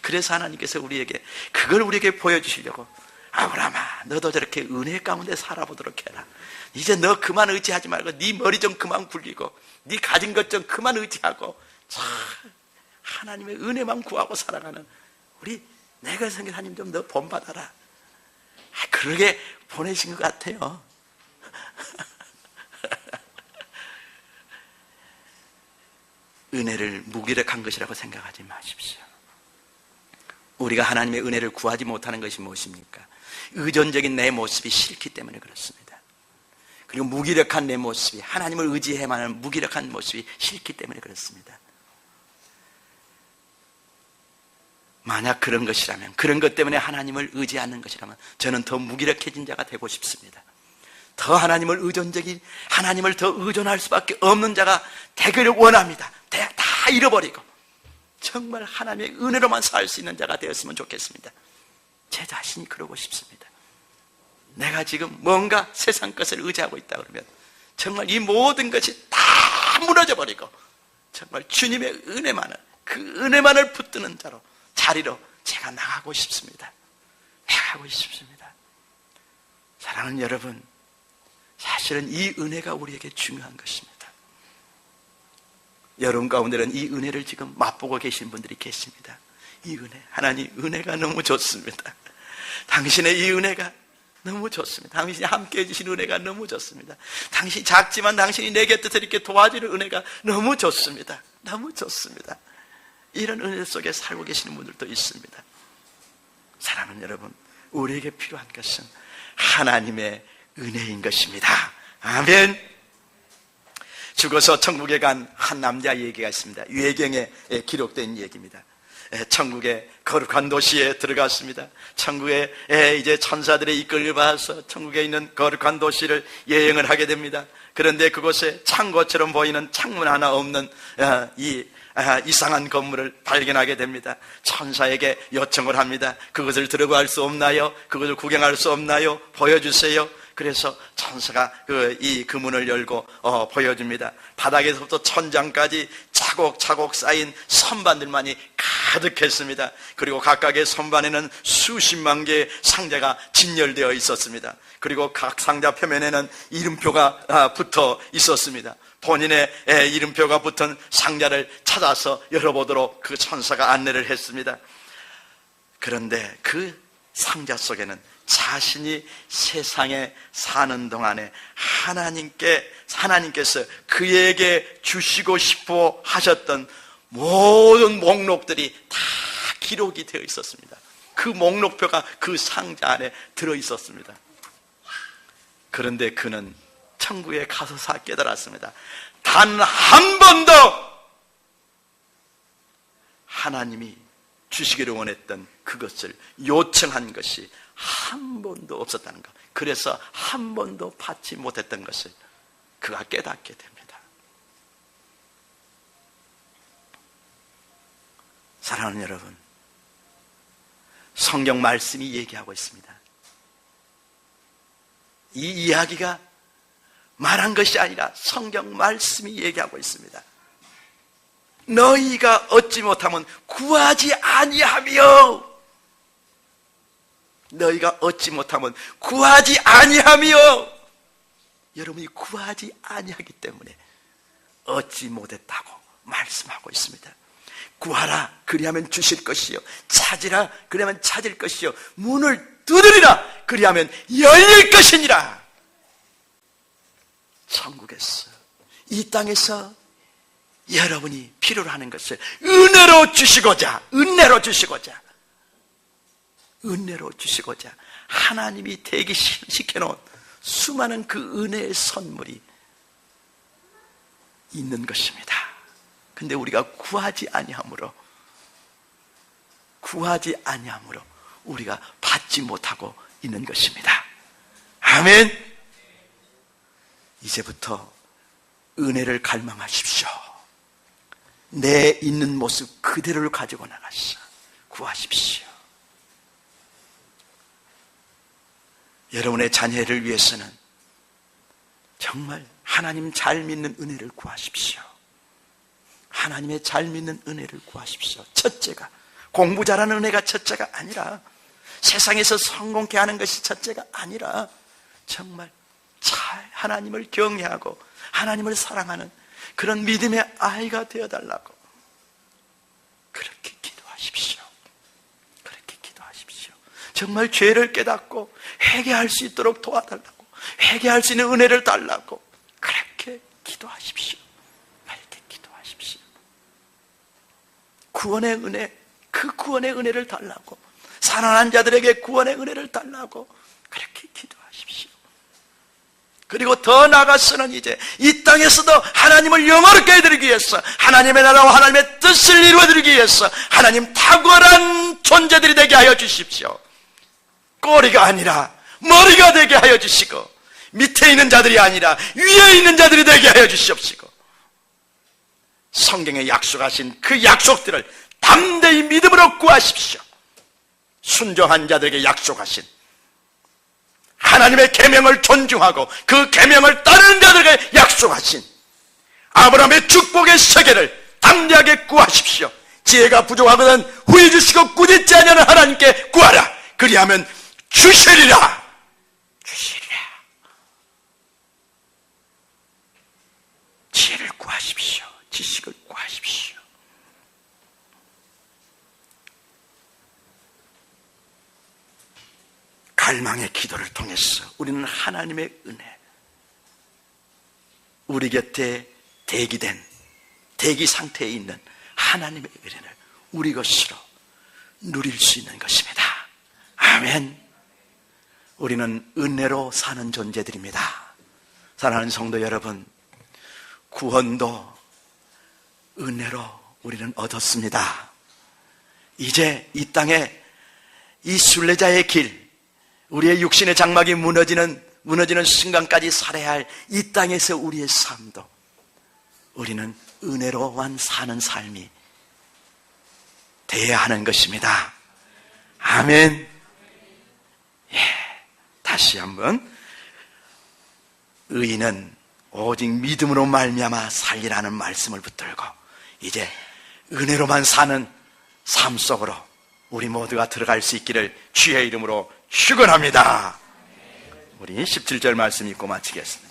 그래서 하나님께서 우리에게 그걸 우리에게 보여주시려고, 아브라함아, 너도 저렇게 은혜 가운데 살아보도록 해라. 이제 너 그만 의지하지 말고 네 머리 좀 그만 굴리고 네 가진 것 좀 그만 의지하고 하나님의 은혜만 구하고 살아가는 우리 내걸선 교사님 좀 너 본받아라. 그러게 보내신 것 같아요. 은혜를 무기력한 것이라고 생각하지 마십시오. 우리가 하나님의 은혜를 구하지 못하는 것이 무엇입니까? 의존적인 내 모습이 싫기 때문에 그렇습니다. 그리고 무기력한 내 모습이, 하나님을 의지해야만 하는 무기력한 모습이 싫기 때문에 그렇습니다. 만약 그런 것이라면, 그런 것 때문에 하나님을 의지하는 것이라면 저는 더 무기력해진 자가 되고 싶습니다. 더 하나님을 의존적인, 하나님을 더 의존할 수밖에 없는 자가 되기를 원합니다. 다 잃어버리고 정말 하나님의 은혜로만 살 수 있는 자가 되었으면 좋겠습니다. 제 자신이 그러고 싶습니다. 내가 지금 뭔가 세상 것을 의지하고 있다 그러면 정말 이 모든 것이 다 무너져 버리고 정말 주님의 은혜만을, 그 은혜만을 붙드는 자리로 제가 나가고 싶습니다. 나가고 싶습니다. 사랑하는 여러분, 사실은 이 은혜가 우리에게 중요한 것입니다. 여러분 가운데는 이 은혜를 지금 맛보고 계신 분들이 계십니다. 이 은혜, 하나님 은혜가 너무 좋습니다. 당신의 이 은혜가 너무 좋습니다. 당신이 함께해 주신 은혜가 너무 좋습니다. 당신이 작지만 당신이 내 곁에서 이렇게 도와주는 은혜가 너무 좋습니다. 너무 좋습니다. 이런 은혜 속에 살고 계시는 분들도 있습니다. 사랑하는 여러분, 우리에게 필요한 것은 하나님의 은혜인 것입니다. 아멘. 죽어서 천국에 간 한 남자 얘기가 있습니다. 유해경에 기록된 얘기입니다. 천국의 거룩한 도시에 들어갔습니다. 천국에 이제 천사들의 이끌림을 받아서 천국에 있는 거룩한 도시를 여행을 하게 됩니다. 그런데 그곳에 창고처럼 보이는 창문 하나 없는 이상한 건물을 발견하게 됩니다. 천사에게 요청을 합니다. 그것을 들어갈 수 없나요? 그것을 구경할 수 없나요? 보여주세요. 그래서 천사가 이 문을 열고 보여줍니다. 바닥에서부터 천장까지 차곡차곡 쌓인 선반들만이 가득했습니다. 그리고 각각의 선반에는 수십만 개의 상자가 진열되어 있었습니다. 그리고 각 상자 표면에는 이름표가 붙어 있었습니다. 본인의 이름표가 붙은 상자를 찾아서 열어보도록 그 천사가 안내를 했습니다. 그런데 그 상자 속에는 자신이 세상에 사는 동안에 하나님께서 그에게 주시고 싶어 하셨던 모든 목록들이 다 기록이 되어 있었습니다. 그 목록표가 그 상자 안에 들어 있었습니다. 그런데 그는 천국에 가서 깨달았습니다. 단 한 번도 하나님이 주시기를 원했던 그것을 요청한 것이 한 번도 없었다는 것. 그래서 한 번도 받지 못했던 것을 그가 깨닫게 됩니다. 사랑하는 여러분, 성경 말씀이 얘기하고 있습니다. 이 이야기가 말한 것이 아니라 성경 말씀이 얘기하고 있습니다. 너희가 얻지 못하면 구하지 아니하며, 너희가 얻지 못하면 구하지 아니하며, 여러분이 구하지 아니하기 때문에 얻지 못했다고 말씀하고 있습니다. 구하라 그리하면 주실 것이요, 찾으라 그리하면 찾을 것이요, 문을 두드리라 그리하면 열릴 것이니라. 천국에서, 이 땅에서 여러분이 필요로 하는 것을 은혜로 주시고자, 은혜로 주시고자, 은혜로 주시고자 하나님이 대기시켜놓은 수많은 그 은혜의 선물이 있는 것입니다. 근데 우리가 구하지 아니함으로 우리가 받지 못하고 있는 것입니다. 아멘. 이제부터 은혜를 갈망하십시오. 내 있는 모습 그대로를 가지고 나가서 구하십시오. 여러분의 자녀를 위해서는 정말 하나님 잘 믿는 은혜를 구하십시오. 하나님의 잘 믿는 은혜를 구하십시오. 첫째가, 공부 잘하는 은혜가 첫째가 아니라, 세상에서 성공케 하는 것이 첫째가 아니라, 정말 잘 하나님을 경외하고 하나님을 사랑하는 그런 믿음의 아이가 되어달라고 그렇게 기도하십시오. 그렇게 기도하십시오. 정말 죄를 깨닫고 회개할 수 있도록 도와달라고, 회개할 수 있는 은혜를 달라고 그렇게 기도하십시오. 그렇게 기도하십시오. 구원의 은혜, 그 구원의 은혜를 달라고, 살아난 자들에게 구원의 은혜를 달라고 그렇게 기도하십시오. 그리고 더 나아가서는 이제 이 땅에서도 하나님을 영화롭게 해드리기 위해서, 하나님의 나라와 하나님의 뜻을 이루어드리기 위해서 하나님 탁월한 존재들이 되게 하여 주십시오. 꼬리가 아니라 머리가 되게 하여 주시고, 밑에 있는 자들이 아니라 위에 있는 자들이 되게 하여 주시옵시고, 성경에 약속하신 그 약속들을 담대히 믿음으로 구하십시오. 순종한 자들에게 약속하신 하나님의 계명을 존중하고 그 계명을 따르는 자들에게 약속하신 아브라함의 축복의 세계를 담대하게 구하십시오. 지혜가 부족하거든 후회 주시고 꾸짖지 아니하는 하나님께 구하라. 그리하면 주시리라. 주시리라. 지혜를 구하십시오. 지식을 구하십시오. 갈망의 기도를 통해서 우리는 하나님의 은혜, 우리 곁에 대기 상태에 있는 하나님의 은혜를 우리 것으로 누릴 수 있는 것입니다. 아멘. 우리는 은혜로 사는 존재들입니다. 사랑하는 성도 여러분, 구원도 은혜로 우리는 얻었습니다. 이제 이 땅에 이 순례자의 길, 우리의 육신의 장막이 무너지는 순간까지 살아야 할 이 땅에서 우리의 삶도 우리는 은혜로만 사는 삶이 돼야 하는 것입니다. 아멘. 예, 다시 한번, 의인은 오직 믿음으로 말미암아 살리라는 말씀을 붙들고 이제 은혜로만 사는 삶 속으로 우리 모두가 들어갈 수 있기를 주의 이름으로 축원합니다. 우리 17절 말씀 읽고 마치겠습니다.